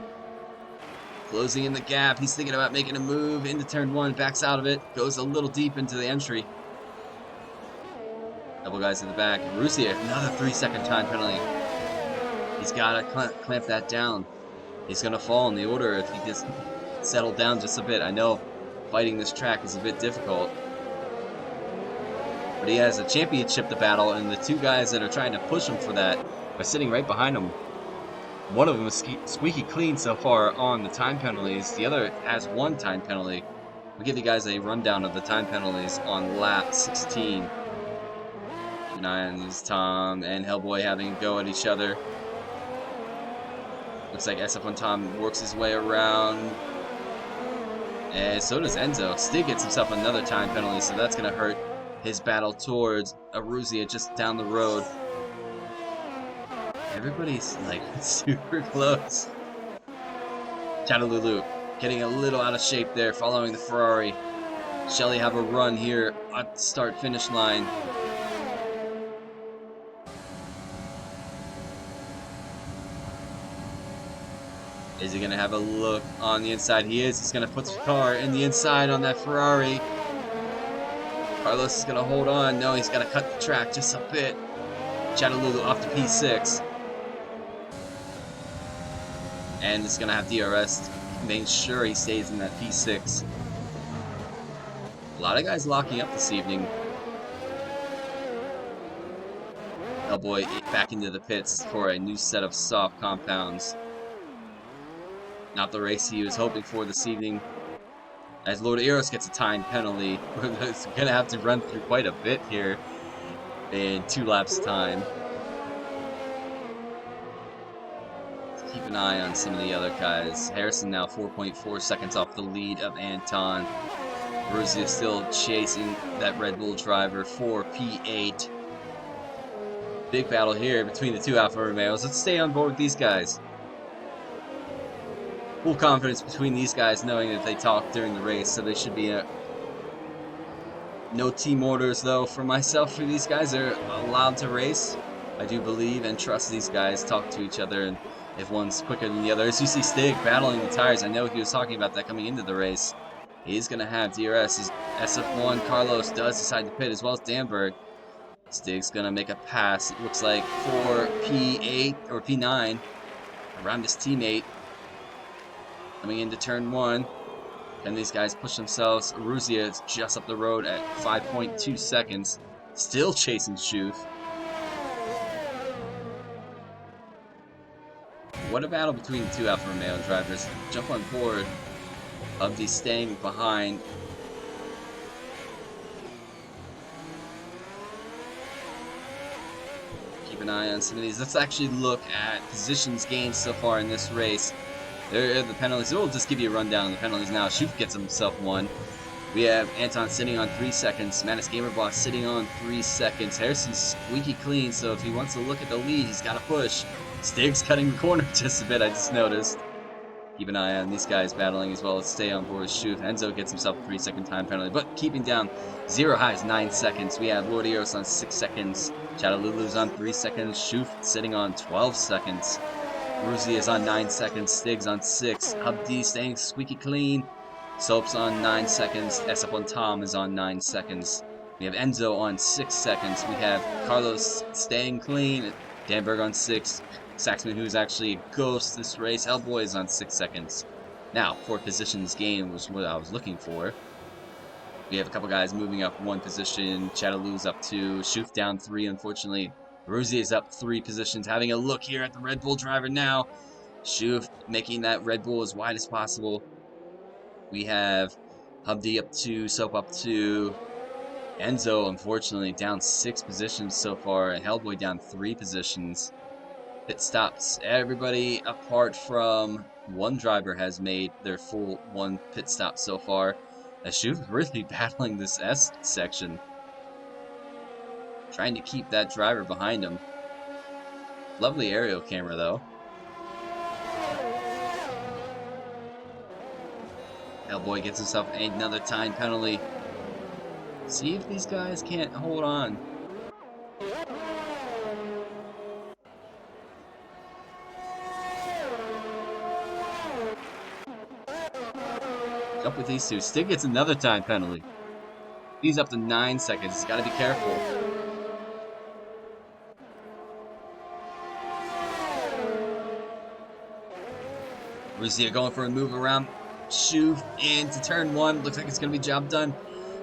Closing in the gap. He's thinking about making a move into turn 1. Backs out of it. Goes a little deep into the entry. Couple guys in the back. Arussia, another 3-second time penalty. He's got to clamp that down. He's going to fall in the order if he just settled down just a bit. I know fighting this track is a bit difficult. But he has a championship to battle, and the 2 guys that are trying to push him for that are sitting right behind him. One of them is squeaky clean so far on the time penalties. The other has 1 time penalty. We'll give you guys a rundown of the time penalties on lap 16. Nines, Tom, and Hellboy having a go at each other. Looks like SF1 Tom works his way around. And so does Enzo. Stig gets himself another time penalty, so that's going to hurt his battle towards Arussia just down the road. Everybody's like super close. Chattalulu getting a little out of shape there, following the Ferrari. Shelley have a run here at the start-finish line. Is he going to have a look on the inside? He is. He's going to put the car in the inside on that Ferrari. Carlos is going to hold on. No, he's got to cut the track just a bit. Chattalulu off to P6. And is going to have DRS making sure he stays in that P6. A lot of guys locking up this evening. Hellboy back into the pits for a new set of soft compounds. Not the race he was hoping for this evening. As Lord Eros gets a time penalty, we're going to have to run through quite a bit here in 2 laps time. Let's keep an eye on some of the other guys. Harrison now 4.4 seconds off the lead of Anton. Borussia still chasing that Red Bull driver for P8. Big battle here between the 2 Alfa Romeos. Let's stay on board with these guys. Full confidence between these guys, knowing that they talk during the race, so they should be no team orders though for myself. For these guys, they're allowed to race. I do believe and trust these guys talk to each other, and if one's quicker than the other. As you see Stig battling the tires, I know he was talking about that coming into the race. He's going to have DRS. His SF1 Carlos does decide to pit, as well as Danberg. Stig's going to make a pass, it looks like, for P8 or P9 around his teammate. Coming into turn 1. Can these guys push themselves? Aruzia is just up the road at 5.2 seconds. Still chasing Schuf. What a battle between the 2 Alfa Romeo drivers. Jump on board of the staying behind. Keep an eye on some of these. Let's actually look at positions gained so far in this race. There are the penalties. We'll just give you a rundown on the penalties now. Schuf gets himself 1. We have Anton sitting on 3 seconds. Manus Gamerboss sitting on 3 seconds. Harrison's squeaky clean, so if he wants to look at the lead, he's got to push. Stig's cutting the corner just a bit, I just noticed. Keep an eye on these guys battling as well. Let's stay on board with Schuf. Enzo gets himself a 3-second time penalty, but keeping down. Zero High's 9 seconds. We have Lord Eros on 6 seconds. Chattalulu's on 3 seconds. Schuf sitting on 12 seconds. Ruzi is on 9 seconds, Stig's on 6, Hubd staying squeaky clean, Soap's on 9 seconds, SF1 Tom is on 9 seconds. We have Enzo on 6 seconds, we have Carlos staying clean, Danberg on 6, Saxman, who's actually a ghost this race, Hellboy is on 6 seconds. Now, for positions gained was what I was looking for. We have a couple guys moving up 1 position, Chattaloo's up 2, Schuf down 3, unfortunately. Ruzi is up 3 positions, having a look here at the Red Bull driver now. Schuf making that Red Bull as wide as possible. We have Hubd up 2, Soap up 2. Enzo, unfortunately, down 6 positions so far, and Hellboy down 3 positions. Pit stops. Everybody apart from 1 driver has made their full 1 pit stop so far. As Schuf is really battling this S section. Trying to keep that driver behind him. Lovely aerial camera, though. Hellboy gets himself another time penalty. See if these guys can't hold on. Jump with these 2. Stig gets another time penalty. He's up to 9 seconds. He's got to be careful. Ruzia going for a move around Schuf into turn 1. Looks like it's going to be job done.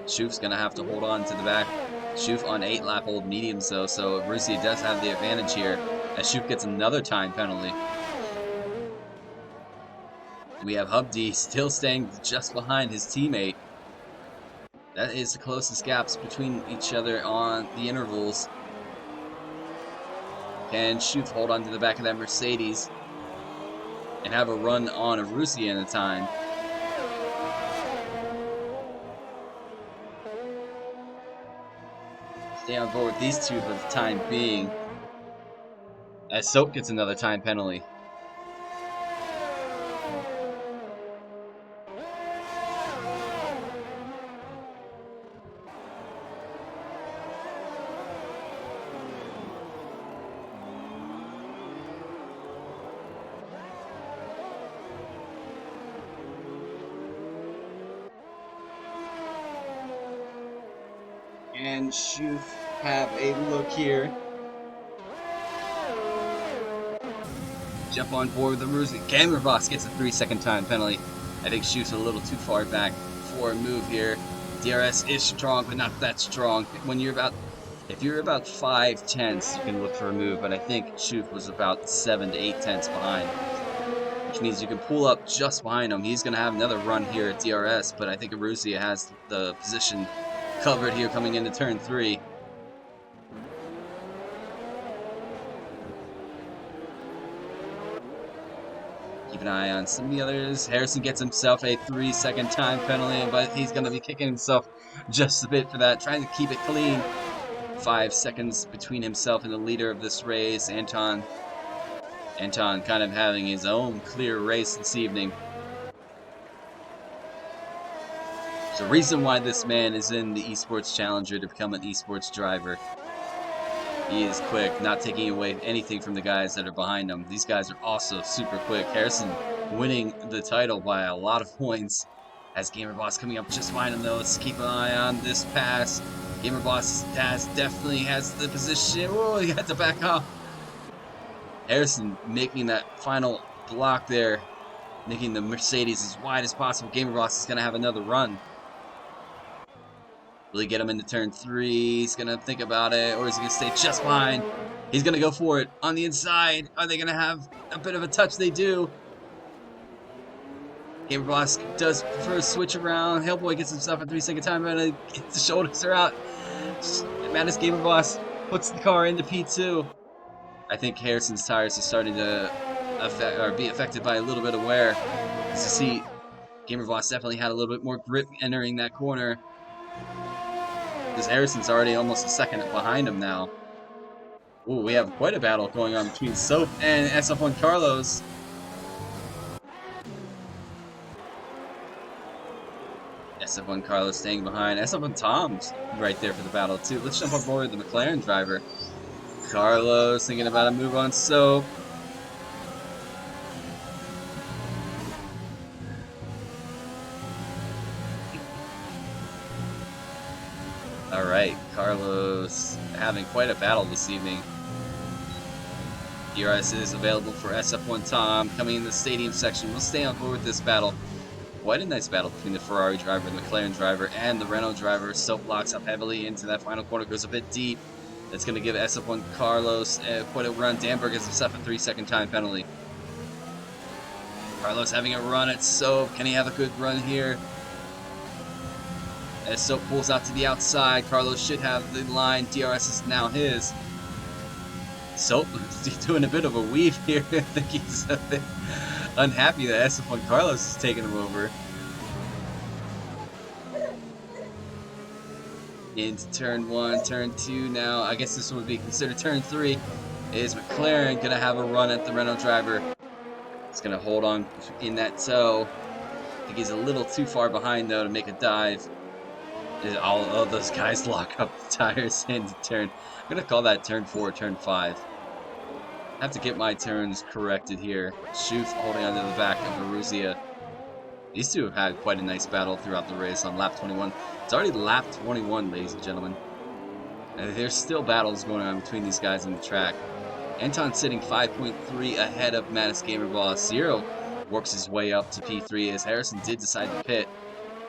Schuf's going to have to hold on to the back. Schuf on 8 lap old mediums though, so Ruzia does have the advantage here as Schuf gets another time penalty. We have Hubd still staying just behind his teammate. That is the closest gaps between each other on the intervals. Can Schuf hold on to the back of that Mercedes and have a run on Aruzia in a time? Stay on board with these 2 for the time being. As Soap gets another time penalty. and Schuf have a look here. Jump on board with the Rusi. Gamerboss gets a 3-second time penalty. I think Schuf's a little too far back for a move here. DRS is strong, but not that strong. When you're about, if you're about 5 tenths, you can look for a move, but I think Schuf was about 7 to 8 tenths behind, which means you can pull up just behind him. He's going to have another run here at DRS, but I think Aruzia has the position covered here coming into turn 3. Keep an eye on some of the others. Harrison gets himself a 3-second time penalty, but he's going to be kicking himself just a bit for that, trying to keep it clean. 5 seconds between himself and the leader of this race, Anton kind of having his own clear race this evening. There's a reason why this man is in the Esports Challenger to become an esports driver. He is quick, not taking away anything from the guys that are behind him. These guys are also super quick. Harrison winning the title by a lot of points. As Gamerboss coming up just behind him though. Let's keep an eye on this pass. Gamerboss definitely has the position. Oh, he had to back off. Harrison making that final block there, making the Mercedes as wide as possible. Gamerboss is going to have another run. Will he get him into turn 3? He's going to think about it, or is he going to stay just behind? He's going to go for it on the inside. Are they going to have a bit of a touch? They do. Gamerboss does prefer a switch around. Hellboy gets himself a 3-second time, and the shoulders are out. Madness Gamerboss puts the car into P2. I think Harrison's tires are starting to be affected by a little bit of wear. As you see, Gamerboss definitely had a little bit more grip entering that corner. Because Harrison's already almost a second behind him now. Ooh, we have quite a battle going on between Soap and SF1 Carlos. SF1 Carlos staying behind. SF1 Tom's right there for the battle too. Let's jump on board the McLaren driver. Carlos thinking about a move on Soap. Alright, Carlos having quite a battle this evening. DRS is available for SF1 Tom coming in the stadium section. We'll stay on board with this battle. Quite a nice battle between the Ferrari driver, the McLaren driver, and the Renault driver. Soap locks up heavily into that final corner, goes a bit deep. That's going to give SF1 Carlos quite a run. Danberg gets himself a 3-second time penalty. Carlos having a run at Soap. Can he have a good run here? As Soap pulls out to the outside, Carlos should have the line. DRS is now his. Soap is doing a bit of a weave here. I think he's a bit unhappy that SF1 Carlos is taking him over. Into turn 1, turn 2 now. I guess this would be considered turn 3. Is McLaren going to have a run at the Renault driver? He's going to hold on in that toe. I think he's a little too far behind though to make a dive. All of those guys lock up the tires into turn. I'm going to call that turn 4, turn 5. I have to get my turns corrected here. Schuf holding onto the back of Aruzia. These two have had quite a nice battle throughout the race on lap 21. It's already lap 21, ladies and gentlemen. And there's still battles going on between these guys on the track. Anton sitting 5.3 ahead of Mattis Gamerboss. Zero works his way up to P3 as Harrison did decide to pit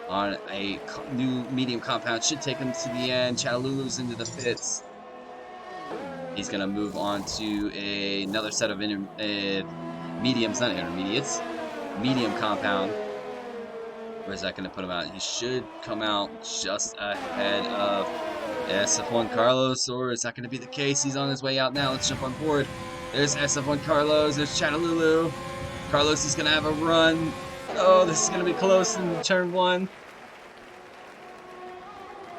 on a new medium compound. Should take him to the end. Chattalulu's into the pits. He's going to move on to another set of mediums, not intermediates. Medium compound. Where is that going to put him out? He should come out just ahead of SF1 Carlos, or is that going to be the case? He's on his way out now. Let's jump on board. There's SF1 Carlos. There's Chattalulu. Carlos is going to have a run. Oh, this is going to be close in turn 1.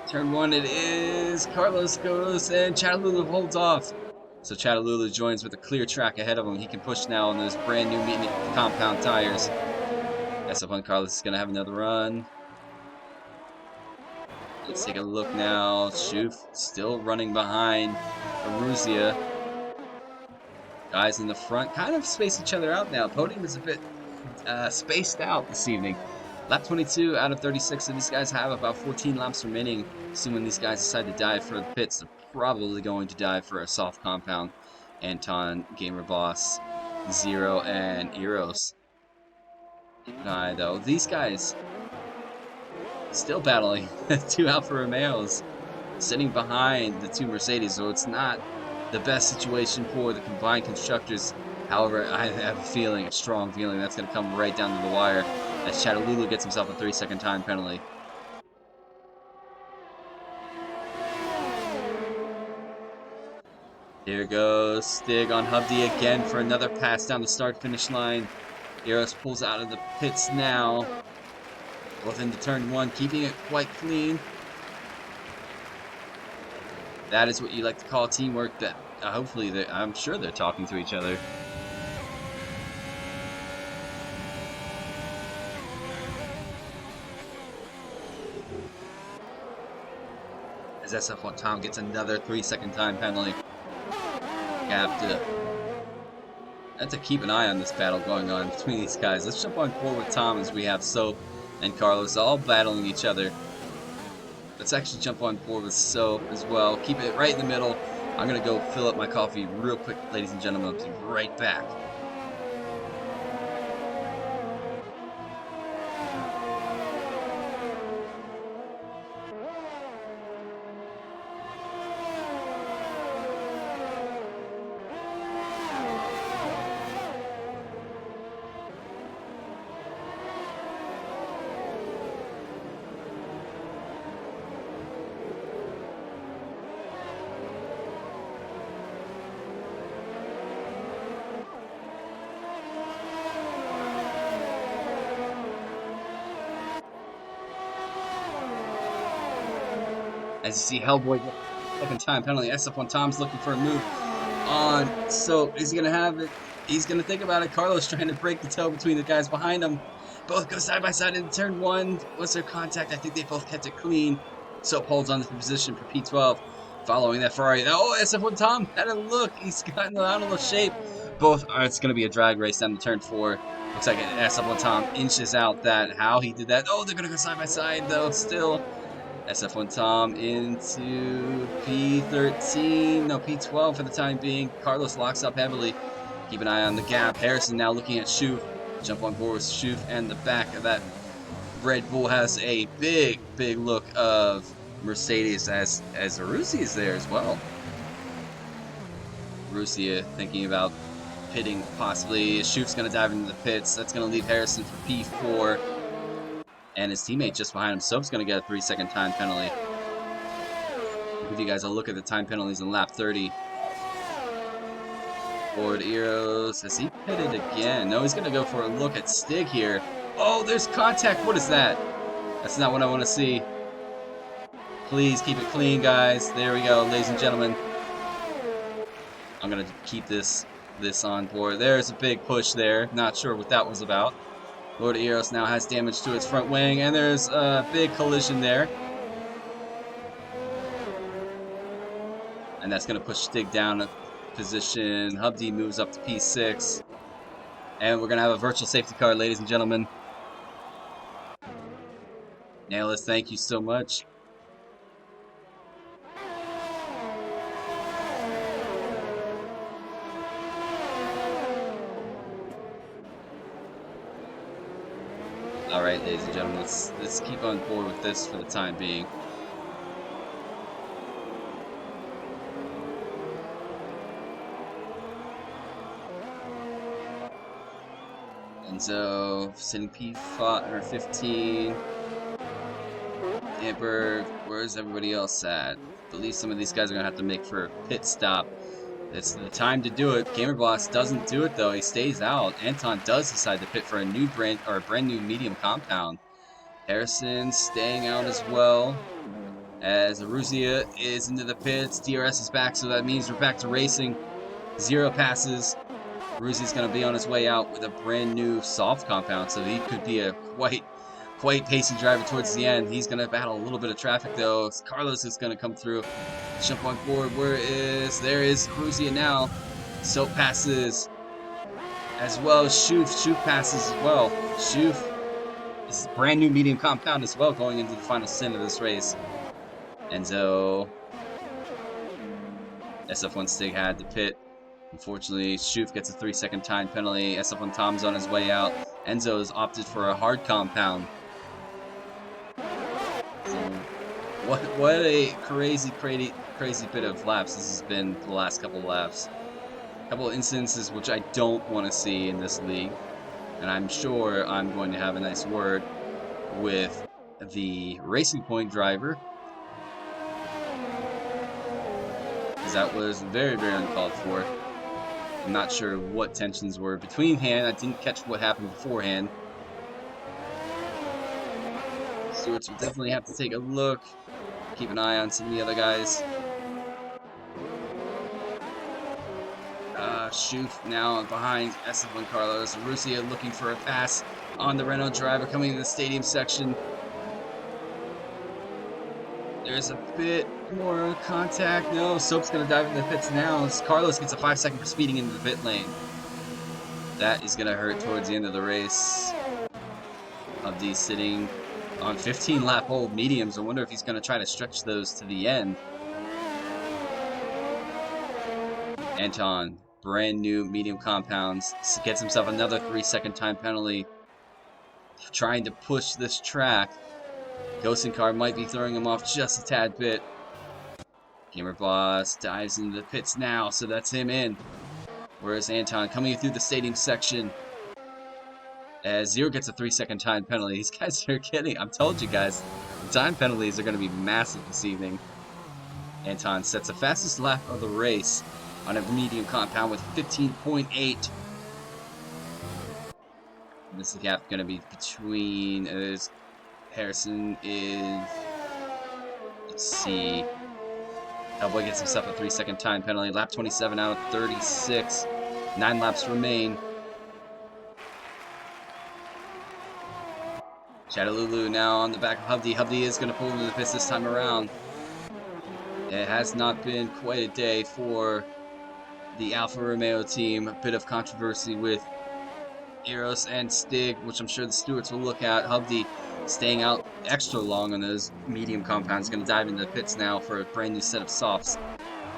Turn 1 it is. Carlos goes and Chattalulu holds off. So Chattalulu joins with a clear track ahead of him. He can push now on those brand new medium compound tires. SF1 Carlos is going to have another run. Let's take a look now. Schuf still running behind Aruzia. Guys in the front kind of space each other out now. Podium is a bit spaced out this evening. Lap 22 out of 36, so these guys have about 14 laps remaining. Assuming these guys decide to dive for the pits, they're probably going to dive for a soft compound. Anton, Gamer Boss, Zero, and Eros. Keep an eye, though. These guys still battling. 2 Alfa Romeos sitting behind the 2 Mercedes, so it's not the best situation for the combined constructors. However, I have a strong feeling that's going to come right down to the wire as Chattalulu gets himself a 3-second time penalty. Here goes Stig on Hubdy again for another pass down the start-finish line. Eros pulls out of the pits now. Both into turn 1, keeping it quite clean. That is what you like to call teamwork. That hopefully, I'm sure they're talking to each other. As SF1 Tom gets another 3-second time penalty. Have to keep an eye on this battle going on between these guys. Let's jump on board with Tom as we have Soap and Carlos all battling each other. Let's actually jump on board with Soap as well. Keep it right in the middle. I'm going to go fill up my coffee real quick, ladies and gentlemen. I'll be right back. As you see, Hellboy get second time penalty. SF1 Tom's looking for a move on. So is he gonna have it? He's gonna think about it. Carlos trying to break the toe between the guys behind him. Both go side by side into turn 1. What's their contact? I think they both kept it clean. Soap holds on to the position for P12. Following that Ferrari. Oh, SF1 Tom had a look. He's gotten out of the shape. It's gonna be a drag race down to turn 4. Looks like SF1 Tom inches out that. How he did that. Oh, they're gonna go side by side though. Still. SF1 Tom into P13, no, P12 for the time being. Carlos locks up heavily. Keep an eye on the gap. Harrison now looking at Shoof. Jump on board with Shoof, and the back of that Red Bull has a big look of Mercedes as Aruzzi is there as well. Aruzzi thinking about pitting possibly. Shoof's going to dive into the pits. That's going to leave Harrison for P4. And his teammate just behind him, Soap's going to get a 3-second time penalty. I'll give you guys a look at the time penalties in lap 30. Forward Eros, has he pitted again? No, he's going to go for a look at Stig here. Oh, there's contact. What is that? That's not what I want to see. Please keep it clean, guys. There we go, ladies and gentlemen. I'm going to keep this on board. There's a big push there. Not sure what that was about. Lord Eros now has damage to its front wing, and there's a big collision there. And that's going to push Stig down a position. Hubdy moves up to P6. And we're going to have a virtual safety car, ladies and gentlemen. Nailus, thank you so much. Alright, ladies and gentlemen, let's keep on board with this for the time being. Enzo sitting P5 or 15. Amber, where's everybody else at? I believe some of these guys are gonna have to make for a pit stop. It's the time to do it. Gamer Boss doesn't do it though. He stays out. Anton does decide to pit for a brand new medium compound. Harrison staying out as well. As Aruzia is into the pits. DRS is back, so that means we're back to racing. Zero passes. Aruzia's going to be on his way out with a brand new soft compound, so he could be a quite pacey driver towards the end. He's going to battle a little bit of traffic though. Carlos is going to come through. Jump on board. There is Aruzia now. Soap passes as well as Shoof. Shoof passes as well. Shoof This is brand new medium compound as well going into the final stint of this race. Enzo, SF1 Stig had to pit. Unfortunately, Schoof gets a 3-second time penalty. SF1 Tom's on his way out. Enzo has opted for a hard compound. So, what a crazy bit of laps this has been for the last couple laps. A couple of instances which I don't want to see in this league. And I'm sure I'm going to have a nice word with the Racing Point driver, because that was very uncalled for. I'm not sure what tensions were betweenhand. I didn't catch what happened beforehand. Stewards will definitely have to take a look. Keep an eye on some of the other guys. Schoof now behind SF1 Carlos. Russia looking for a pass on the Renault driver coming in the stadium section. There's a bit more contact. No, Soap's going to dive into the pits now. Carlos gets a 5-second for speeding into the pit lane. That is going to hurt towards the end of the race. Abdi sitting on 15-lap old mediums. I wonder if he's going to try to stretch those to the end. Anton, brand new medium compounds, gets himself another 3-second time penalty. Trying to push this track. Ghosting car might be throwing him off just a tad bit. Gamer Boss dives into the pits now, so that's him in. Whereas Anton coming through the stadium section. As Zero gets a 3-second time penalty. These guys are getting, I've told you guys, the time penalties are going to be massive this evening. Anton sets the fastest lap of the race on a medium compound with 15.8. This is the gap going to be between Harrison is, let's see, Hellboy gets himself a 3-second time penalty. Lap 27 out of 36. 9 laps remain. Shadalulu now on the back of Hubdy. Hubdy is going to pull into the pits this time around. It has not been quite a day for the Alfa Romeo team. A bit of controversy with Eros and Stig, which I'm sure the stewards will look at. Hubdy staying out extra long on those medium compounds. Going to dive into the pits now for a brand new set of softs.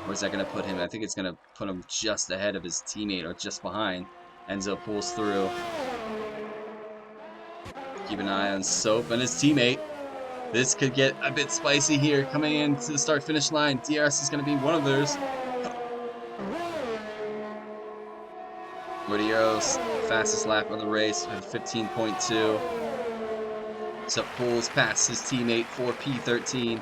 Where's that going to put him? I think it's going to put him just ahead of his teammate or just behind. Enzo pulls through. Keep an eye on Soap and his teammate. This could get a bit spicy here coming into the start-finish line. DRS is going to be one of theirs. Gordiero's fastest lap of the race with 15.2. So pulls past his teammate for P13.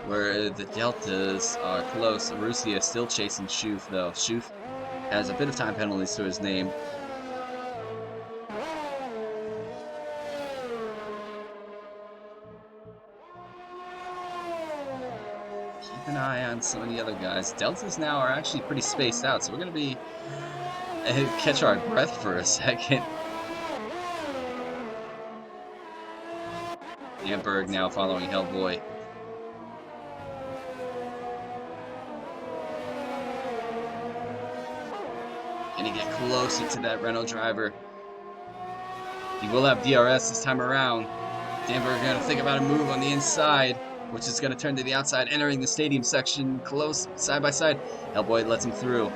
Where the deltas are close. Russia still chasing Schoof though. Schoof has a bit of time penalties to his name. Keep an eye on some of the other guys. Deltas now are actually pretty spaced out, so we're going to be catch our breath for a second. Hamburg now following Hellboy. Can he get closer to that Renault driver? He will have DRS this time around. Danberg going to think about a move on the inside, which is going to turn to the outside, entering the stadium section close, side by side. Hellboy lets him through.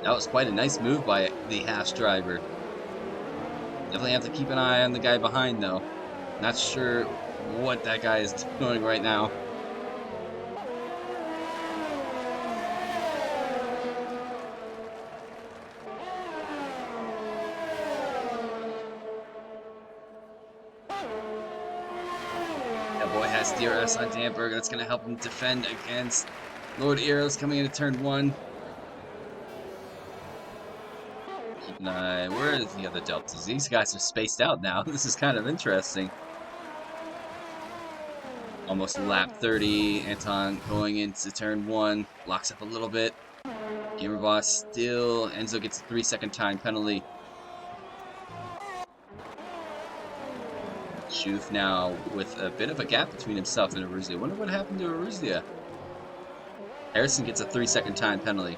That was quite a nice move by the Haas driver. Definitely have to keep an eye on the guy behind, though. Not sure what that guy is doing right now. Hellboy has DRS on Danberg. That's going to help him defend against Lord Eros coming into turn 1. Keep an eye. Where are the other deltas? These guys are spaced out now. This is kind of interesting. Almost lap 30. Anton going into turn 1. Locks up a little bit. Gamer Boss still. Enzo gets a 3-second time penalty. Schoof now with a bit of a gap between himself and Aruzia. Wonder what happened to Aruzia. Harrison gets a 3-second time penalty.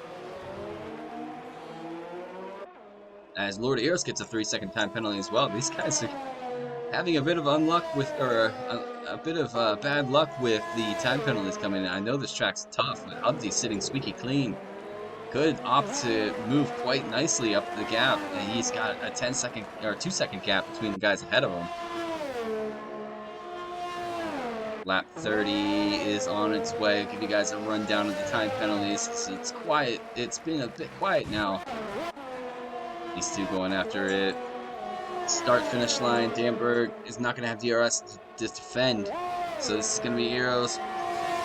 as Lord Eros gets a 3-second time penalty as well. These guys are having a bit of unluck with, or a bit of bad luck with the time penalties coming in. I know this track's tough, but Hubdy's sitting squeaky clean. Could opt to move quite nicely up the gap, and he's got a 10-second or 2-second gap between the guys ahead of him. Lap 30 is on its way. I'll give you guys a rundown of the time penalties. So it's quiet. It's been a bit quiet now. These two going after it. Start finish line. Danberg is not going to have DRS to defend. So this is going to be Eros.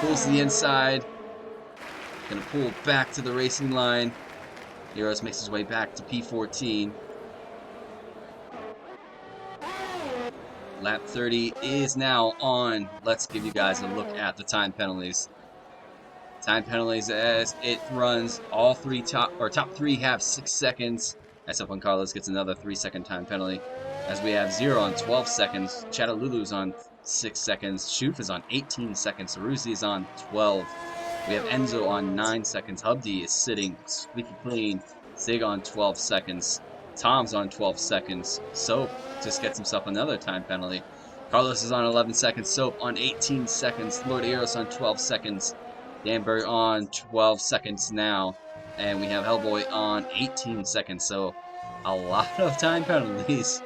Pulls to the inside. Going to pull back to the racing line. Eros makes his way back to P14. Lap 30 is now on. Let's give you guys a look at the time penalties. Time penalties as it runs. All top three have 6 seconds. SF Juan Carlos gets another 3-second time penalty. As we have 0 on 12 seconds. Chattalulu's on 6 seconds. Shoof is on 18 seconds. Ceruzzi is on 12. We have Enzo on 9 seconds. Hubdy is sitting squeaky clean. Sig on 12 seconds. Tom's on 12 seconds. Soap just gets himself another time penalty. Carlos is on 11 seconds. Soap on 18 seconds. Lord Eros on 12 seconds. Danberg on 12 seconds now. And we have Hellboy on 18 seconds. So a lot of time penalties.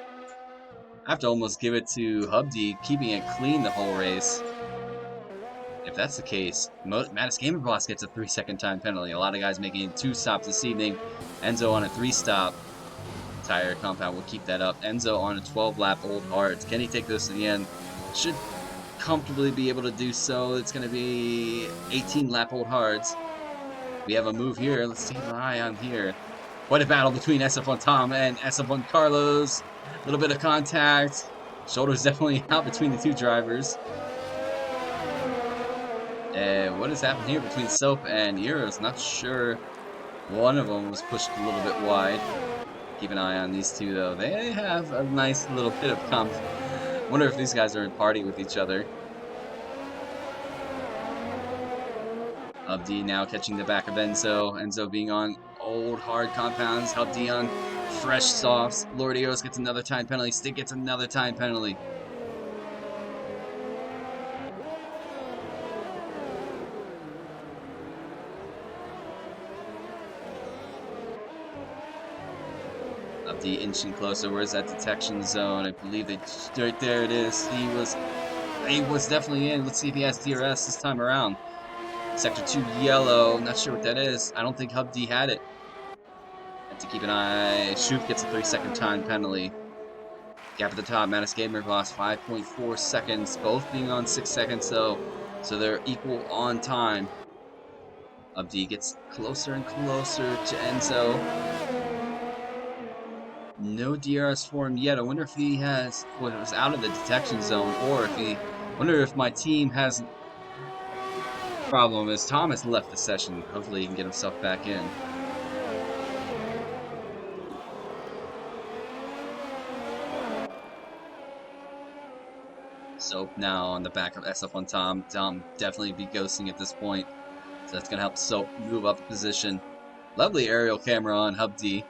I have to almost give it to Hubdy keeping it clean the whole race. If that's the case, Mattis Gamer Boss gets a 3-second time penalty. A lot of guys making 2 stops this evening. Enzo on a 3-stop. Tire compound will keep that up. Enzo on a 12-lap Old Hards. Can he take this to the end? Should comfortably be able to do so. It's going to be 18-lap Old Hards. We have a move here. Let's keep an eye on here. Quite a battle between SF1 Tom and SF1 Carlos. A little bit of contact. Shoulders definitely out between the two drivers. What has happened here between Soap and Eros? Not sure. One of them was pushed a little bit wide. Keep an eye on these two, though. They have a nice little bit of comp. Wonder if these guys are in party with each other. Hubdy now catching the back of Enzo. Enzo being on old hard compounds. Hubdy on fresh softs. Lord Eros gets another time penalty. Stick gets another time penalty. Hubdy inching closer. Where's that detection zone? I believe right there it is. He was definitely in. Let's see if he has DRS this time around. Sector 2 yellow. Not sure what that is. I don't think Hubdy had it. Have to keep an eye. Shoof gets a 3-second time penalty. Gap at the top. Mattis Gamer lost 5.4 seconds. Both being on 6 seconds though. So they're equal on time. Hubdy gets closer and closer to Enzo. No DRS for him yet. I wonder if he was out of the detection zone, or if he. Wonder if my team has. Problem is Tom has left the session. Hopefully he can get himself back in. Soap now on the back of SF1 Tom. Tom definitely be ghosting at this point. So that's gonna help Soap move up a position. Lovely aerial camera on Hubdy.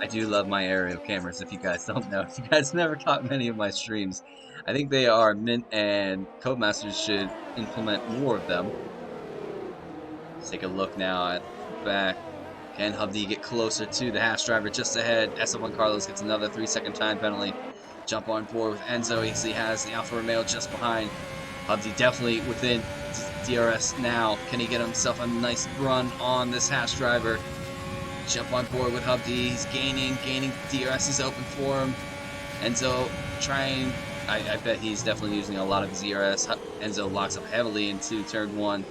I do love my aerial cameras, if you guys don't know. If you guys never caught many of my streams, I think they are mint, and Codemasters should implement more of them. Let's take a look now at the back. Can Hubdy get closer to the Haas driver just ahead? SF1 Carlos gets another 3-second time penalty. Jump on board with Enzo. He has the Alfa Romeo just behind. Hubdy definitely within DRS now. Can he get himself a nice run on this Haas driver? Jump on board with Hubdy. He's gaining. DRS is open for him. Enzo trying. I bet he's definitely using a lot of his DRS. Enzo locks up heavily into turn 1.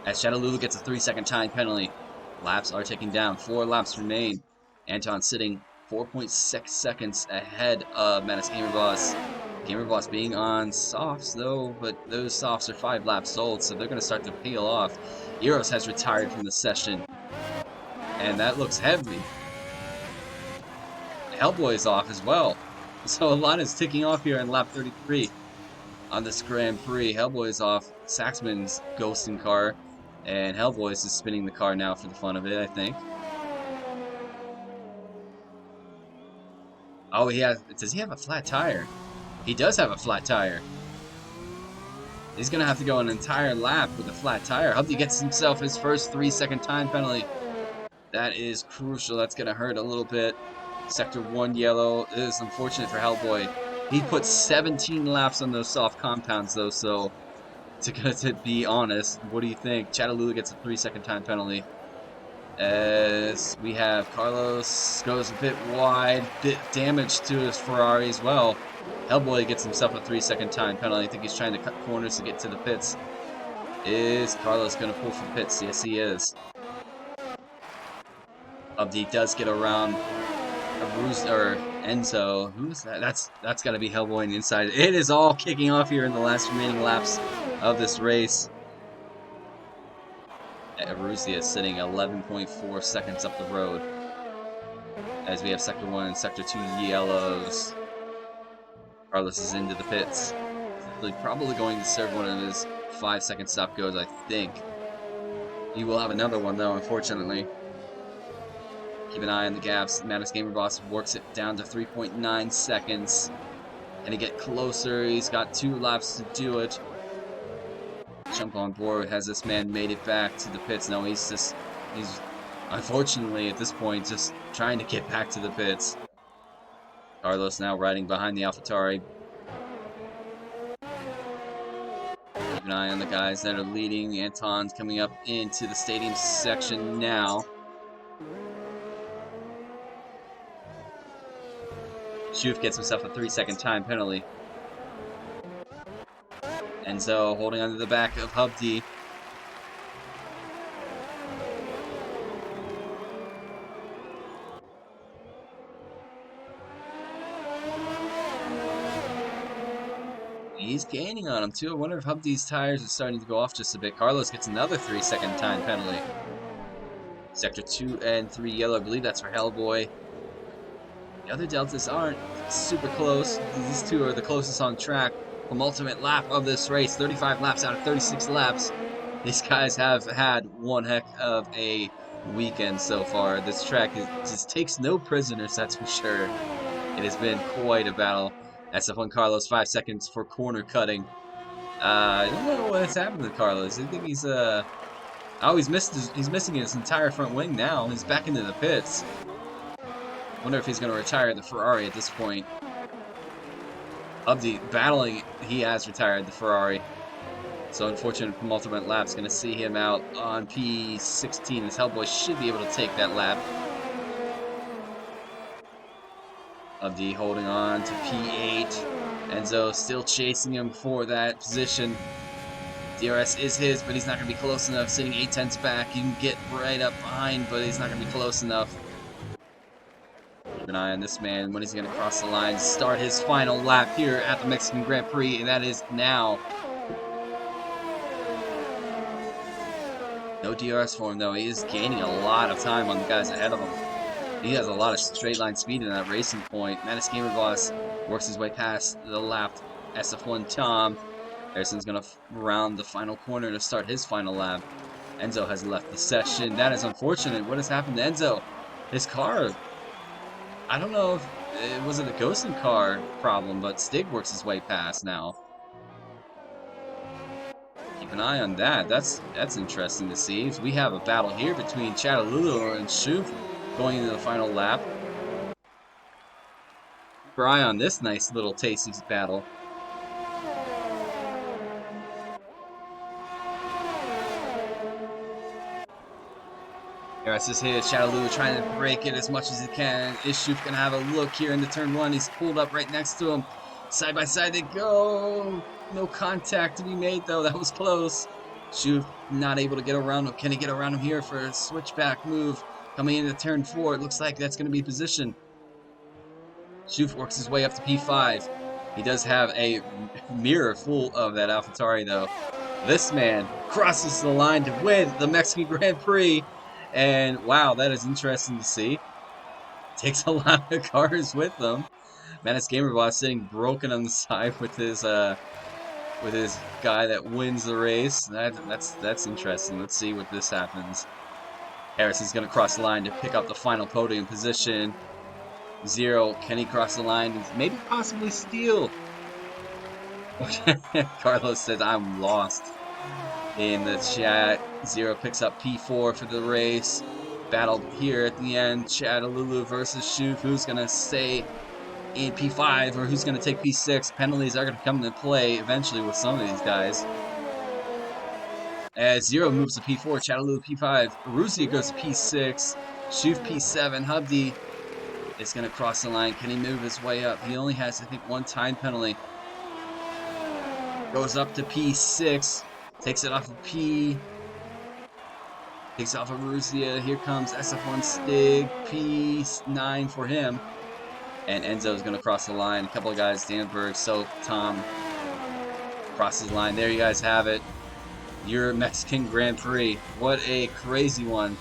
As Chattalulu gets a 3-second time penalty. Laps are ticking down. 4 laps remain. Anton sitting 4.6 seconds ahead of Mattis Gamer Boss. Gamer Boss being on softs though, but those softs are 5 laps old, so they're going to start to peel off. Eros has retired from the session. And that looks heavy. Hellboy is off as well. So a lot is ticking off here in lap 33 on this Grand Prix. Hellboy is off. Saxman's ghosting car. And Hellboy is just spinning the car now for the fun of it, I think. Oh, does he have a flat tire? He does have a flat tire. He's going to have to go an entire lap with a flat tire. Hubdy gets himself his first 3-second time penalty. That is crucial. That's going to hurt a little bit. Sector 1 yellow. It is unfortunate for Hellboy. He put 17 laps on those soft compounds, though, so to be honest, what do you think? Chattaloola gets a 3-second time penalty. As we have Carlos goes a bit wide, bit damage to his Ferrari as well. Hellboy gets himself a 3-second time penalty. I think he's trying to cut corners to get to the pits. Is Carlos going to pull for the pits? Yes, he is. Abdi does get around Enzo. Who's that? That's got to be Hellboy on the inside. It is all kicking off here in the last remaining laps of this race. Aruzia is sitting 11.4 seconds up the road. As we have Sector 1 and Sector 2 yellows. Carlos is into the pits. He's probably going to serve one of his 5-second stop goes, I think. He will have another one, though, unfortunately. Keep an eye on the gaps. Maddox Gamer Boss works it down to 3.9 seconds. Can he get closer? He's got 2 laps to do it. Jump on board. Has this man made it back to the pits? No, he's unfortunately at this point just trying to get back to the pits. Carlos now riding behind the AlphaTauri. Keep an eye on the guys that are leading. Anton's coming up into the stadium section now. Schuf gets himself a 3-second time penalty. Enzo holding onto the back of Hubdy. He's gaining on him too. I wonder if Hubdy's tires are starting to go off just a bit. Carlos gets another 3-second time penalty. Sector 2 and 3 yellow. I believe that's for Hellboy. The other deltas aren't super close. These two are the closest on track. Penultimate lap of this race. 35 laps out of 36 laps. These guys have had one heck of a weekend so far. This track just takes no prisoners, that's for sure. It has been quite a battle. SF1 Carlos, 5 seconds for corner cutting. I don't know what's happened to Carlos. I think he's he's missing his entire front wing now. He's back into the pits. Wonder if he's going to retire the Ferrari at this point. Of the battling, he has retired the Ferrari. So unfortunate penultimate lap's going to see him out on P16. As Hellboy should be able to take that lap. Abdi holding on to P8. Enzo still chasing him for that position. DRS is his, but he's not going to be close enough. Sitting 8/10 back. You can get right up behind, but he's not going to be close enough. Keep an eye on this man. When is he going to cross the line? Start his final lap here at the Mexican Grand Prix, and that is now. No DRS for him, though. He is gaining a lot of time on the guys ahead of him. He has a lot of straight line speed in that racing point. Mattis Gamer Boss works his way past the lap. SF1 Tom. Harrison's going to round the final corner to start his final lap. Enzo has left the session. That is unfortunate. What has happened to Enzo? His car, I don't know if it wasn't a ghosting car problem, but Stig works his way past now. Keep an eye on that. That's interesting to see. We have a battle here between Chattaloola and Schuf going into the final lap. Keep your eye on this nice little tasty battle. DRS is his. Chattaloola trying to break it as much as he can. Is Schuf going to have a look here into turn 1? He's pulled up right next to him. Side by side they go. No contact to be made, though. That was close. Schuf not able to get around him. Can he get around him here for a switchback move? Coming into turn 4. It looks like that's going to be position. Schuf works his way up to P5. He does have a mirror full of that AlphaTauri, though. This man crosses the line to win the Mexican Grand Prix. And wow, that is interesting to see. Takes a lot of cars with them. Mattis Gamer Boss sitting broken on the side with his with his guy that wins the race. That's interesting. Let's see what this happens. Harrison's going to cross the line to pick up the final podium position. Zero, can he cross the line and maybe possibly steal? Carlos says, I'm lost. In the chat, Zero picks up P4 for the race. Battle here at the end, Chadalulu versus Shoof. Who's going to stay in P5 or who's going to take P6? Penalties are going to come into play eventually with some of these guys. As Zero moves to P4, Chadalulu P5, Aruzia goes to P6, Shoof P7, Hubdi is going to cross the line. Can he move his way up? He only has, I think, one time penalty. Goes up to P6, takes it off of P, takes off of Aruzia. Here comes SF1 Stig, P9 for him. And Enzo's going to cross the line. A couple of guys, Danberg, Soap, Tom, crosses the line. There you guys have it. Your Mexican Grand Prix. What a crazy one.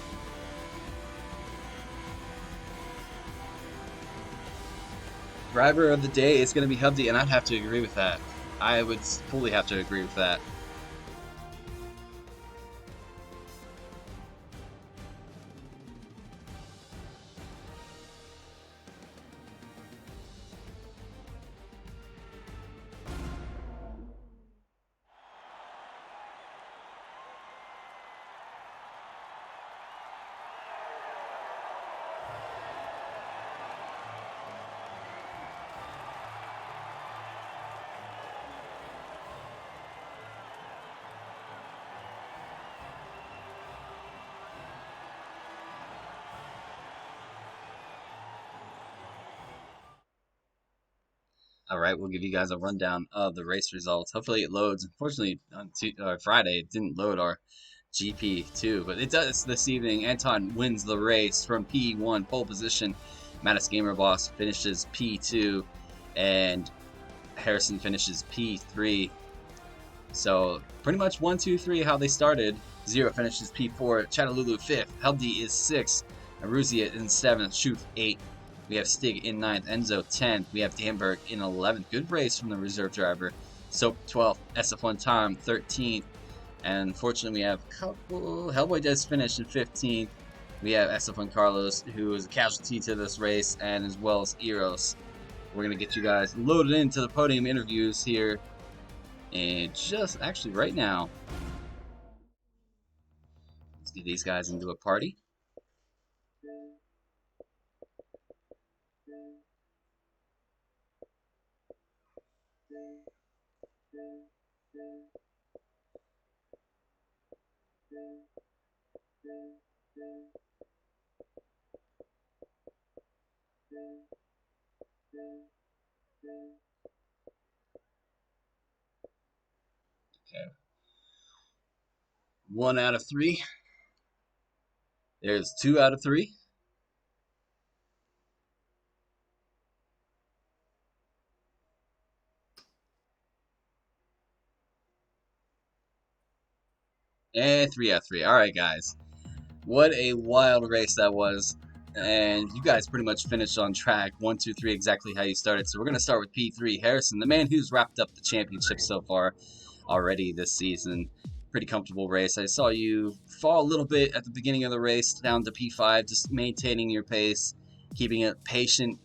Driver of the day is going to be Hubdi, and I'd have to agree with that. I would fully have to agree with that. All right, we'll give you guys a rundown of the race results. Hopefully it loads. Unfortunately, on Friday, it didn't load our GP2, but it does this evening. Anton wins the race from P1 pole position. Mattis Gamer Boss finishes P2, and Harrison finishes P3. So pretty much 1, 2, 3 how they started. Zero finishes P4, Chadalulu 5th, Hubdi is 6th, Aruzia in 7th, Shoof 8th. We have Stig in 9th, Enzo 10th. We have Danberg in 11th. Good race from the reserve driver. Soap 12th, SF1 Tom 13th. And unfortunately, we have a couple. Hellboy does finish in 15th. We have SF1 Carlos, who is a casualty to this race, and as well as Eros. We're going to get you guys loaded into the podium interviews here. And just actually right now, let's get these guys into a party. Okay. 1 out of 3. There's 2 out of 3. And 3 out of 3. All right, guys. What a wild race that was. And you guys pretty much finished on track 1, 2, 3 exactly how you started. So we're going to start with P3. Harrison, the man who's wrapped up the championship so far already this season. Pretty comfortable race. I saw you fall a little bit at the beginning of the race down to P5, just maintaining your pace, keeping it patient,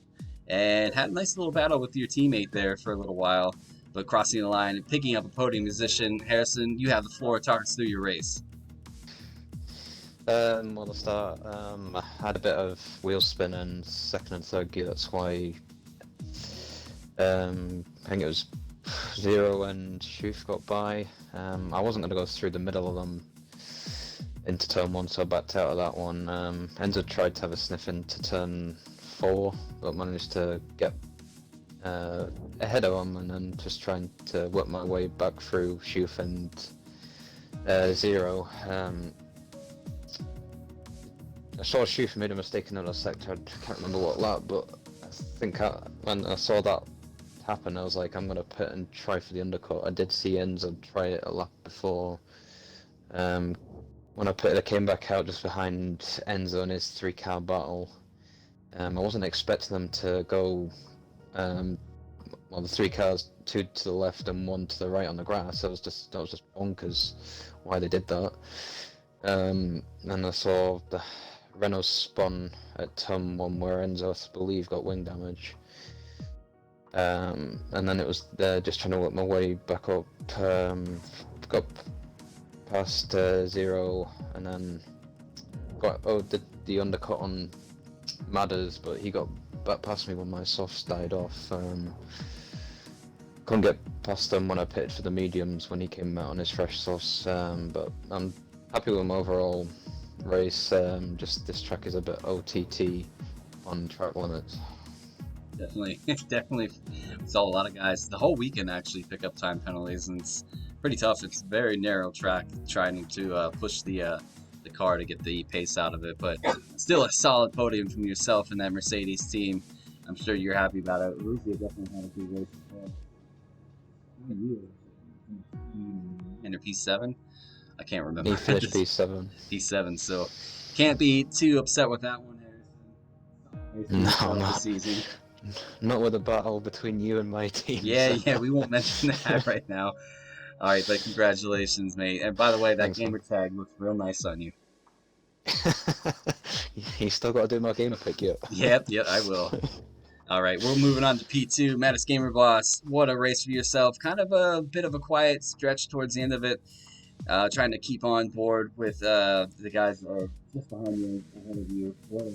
and had a nice little battle with your teammate there for a little while. But crossing the line and picking up a podium position. Harrison, you have the floor. Talk us through your race. Well, to start, I had a bit of wheel spin in second and third gear. That's why I think it was Zero and Shoof got by. I wasn't going to go through the middle of them into turn 1, so I backed out of that one. Enzo tried to have a sniff into turn 4, but managed to get ahead of him, and then just trying to work my way back through Shoof and Zero. I saw Shoof made a mistake in another sector. I can't remember what lap, but I think when I saw that happen, I was like, I'm gonna pit and try for the undercut. I did see Enzo try it a lap before. When I pitted, I came back out just behind Enzo in his 3-car battle. I wasn't expecting them to go well, the three cars, two to the left and one to the right on the grass. That was just bonkers why they did that. And I saw the Renault spun at turn 1 where Enzo, I believe, got wing damage. And then it was just trying to work my way back up. Got past Zero, and then did the undercut on Madders, but he got back past me when my softs died off. Couldn't get past him when I pitted for the mediums when he came out on his fresh softs. But I'm happy with my overall race. Just this track is a bit OTT on track limits. Definitely, definitely saw a lot of guys the whole weekend actually pick up time penalties, and it's pretty tough. It's a very narrow track trying to push the car to get the pace out of it, but still a solid podium from yourself and that Mercedes team. I'm sure you're happy about it. Lucia definitely had a good race as well. And your P7? I can't remember. He finished P7. P7, so can't be too upset with that one, Harrison. No, The season. Not with a battle between you and my team. Yeah, we won't mention that right now. All right, but congratulations, mate. And by the way, that Thanks, gamer tag looks real nice on you. You still got to do my gamer pick yet. Yep, I will. All right, we're moving on to P2. Mattis Gamer Boss, what a race for yourself. Kind of a bit of a quiet stretch towards the end of it. Trying to keep on board with the guys that are just behind you, ahead of you. What a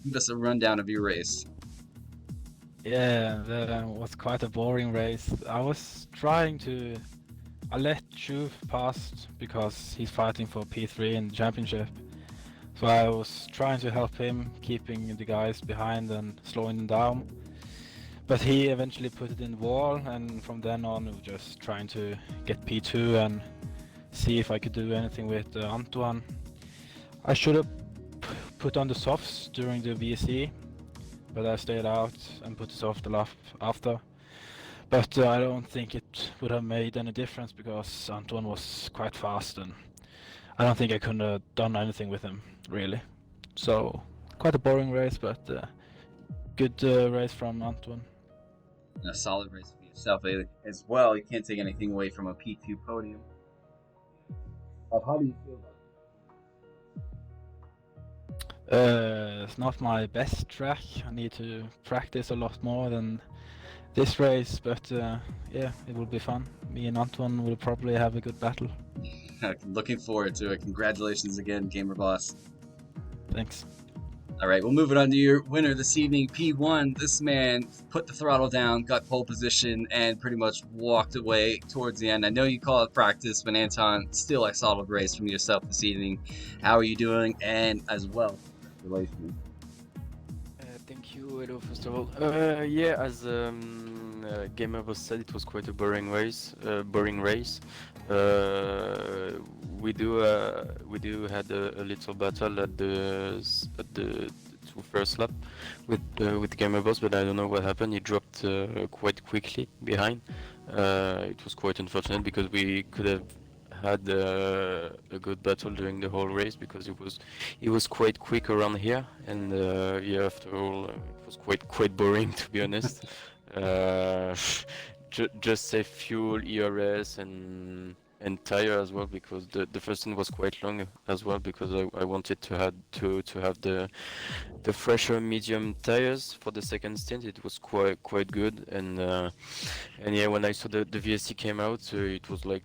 Give us a rundown of your race. Yeah, that was quite a boring race. I let Juve pass because he's fighting for P3 in the championship. So I was trying to help him, keeping the guys behind and slowing them down. But he eventually put it in the wall, and from then on we were just trying to get P2 and see if I could do anything with Antoine. I should have put on the softs during the VSC, but I stayed out and put the soft lap after. But I don't think it would have made any difference because Antoine was quite fast, and I don't think I could have done anything with him, really. So, quite a boring race, but good race from Antoine. A solid race for yourself as well. You can't take anything away from a P2 podium. How do you feel about It's not my best track. I need to practice a lot more than this race, but yeah, it will be fun. Me and Antoine will probably have a good battle. Looking forward to it. Congratulations again, Gamer Boss. Thanks. All right, we'll move it on to your winner this evening, P1. This man put the throttle down, got pole position, and pretty much walked away towards the end. I know you call it practice, but Anton, still a solid race from yourself this evening. How are you doing? And as well, congratulations. Thank you. Hello, first of all. Yeah, as Gamer Boss said, it was quite a boring race. We do had a little battle at the first lap with Gamer Boss, but I don't know what happened. He dropped quite quickly behind. It was quite unfortunate because we could have had a good battle during the whole race because it was quite quick around here, and yeah, after all, it was quite boring, to be honest. Just save fuel, ERS, and tire as well, because the first one was quite long as well, because I wanted to have the fresher medium tires for the second stint. It was quite good, and yeah, when I saw the VSC came out, it was like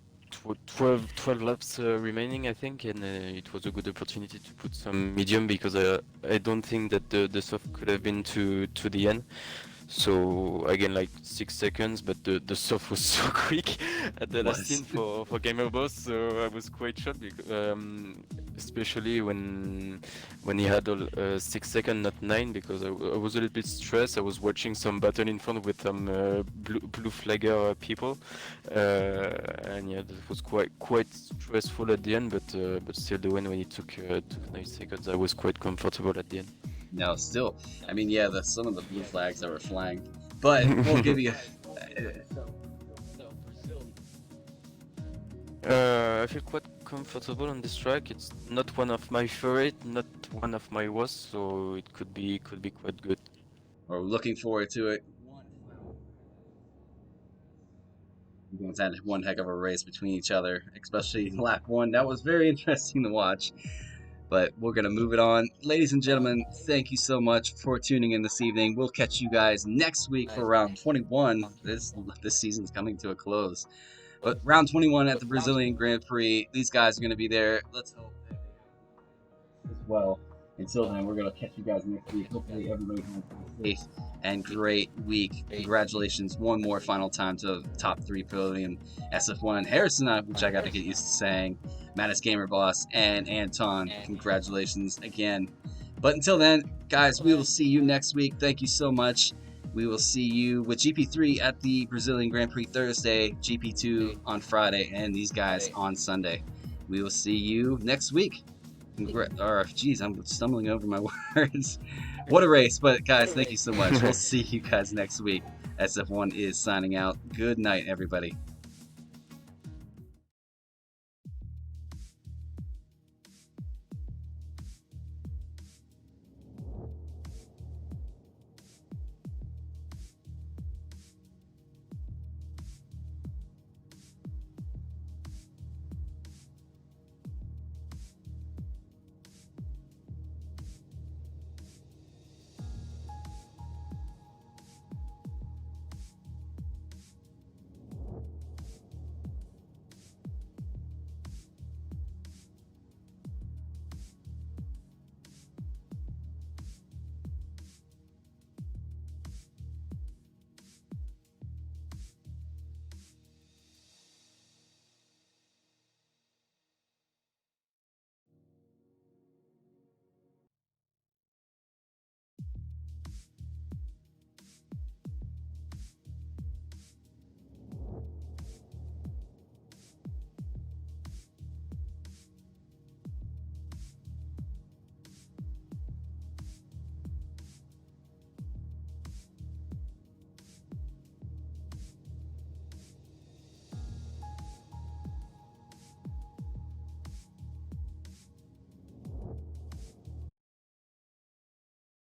12 laps remaining, I think, and it was a good opportunity to put some medium, because I don't think that the soft could have been to the end. So again, like 6 seconds, but the soft was so quick at the last stint for Gamer Boss, so I was quite shocked, because, especially when he had 6 seconds, not 9, because I was a little bit stressed. I was watching some battle in front with some blue flagger people, and yeah, that was quite stressful at the end. But still, the win when it took 9 seconds, I was quite comfortable at the end. No, still, I mean, yeah, some of the blue flags that were flying, but we'll give you. I feel quite comfortable on this track. It's not one of my favorite, not one of my worst, so it could be quite good. We're looking forward to it. You guys had one heck of a race between each other, especially lap one. That was very interesting to watch. But we're going to move it on. Ladies and gentlemen, thank you so much for tuning in this evening. We'll catch you guys next week for round 21. This season's coming to a close. But round 21 at the Brazilian Grand Prix, these guys are going to be there. Let's hope that they as well. Until then, we're going to catch you guys next week. Hopefully everybody has a safe and great week. Congratulations one more final time to top 3 podium SF1 Harrison, which I got to get used to saying, Mattis Gamer Boss, and Anton. Congratulations again. But until then, guys, we will see you next week. Thank you so much. We will see you with GP3 at the Brazilian Grand Prix Thursday, GP2 on Friday, and these guys on Sunday. We will see you next week. Geez, I'm stumbling over my words. What a race. But guys, thank you so much. We'll see you guys next week. SF1 is signing out. Good night, everybody.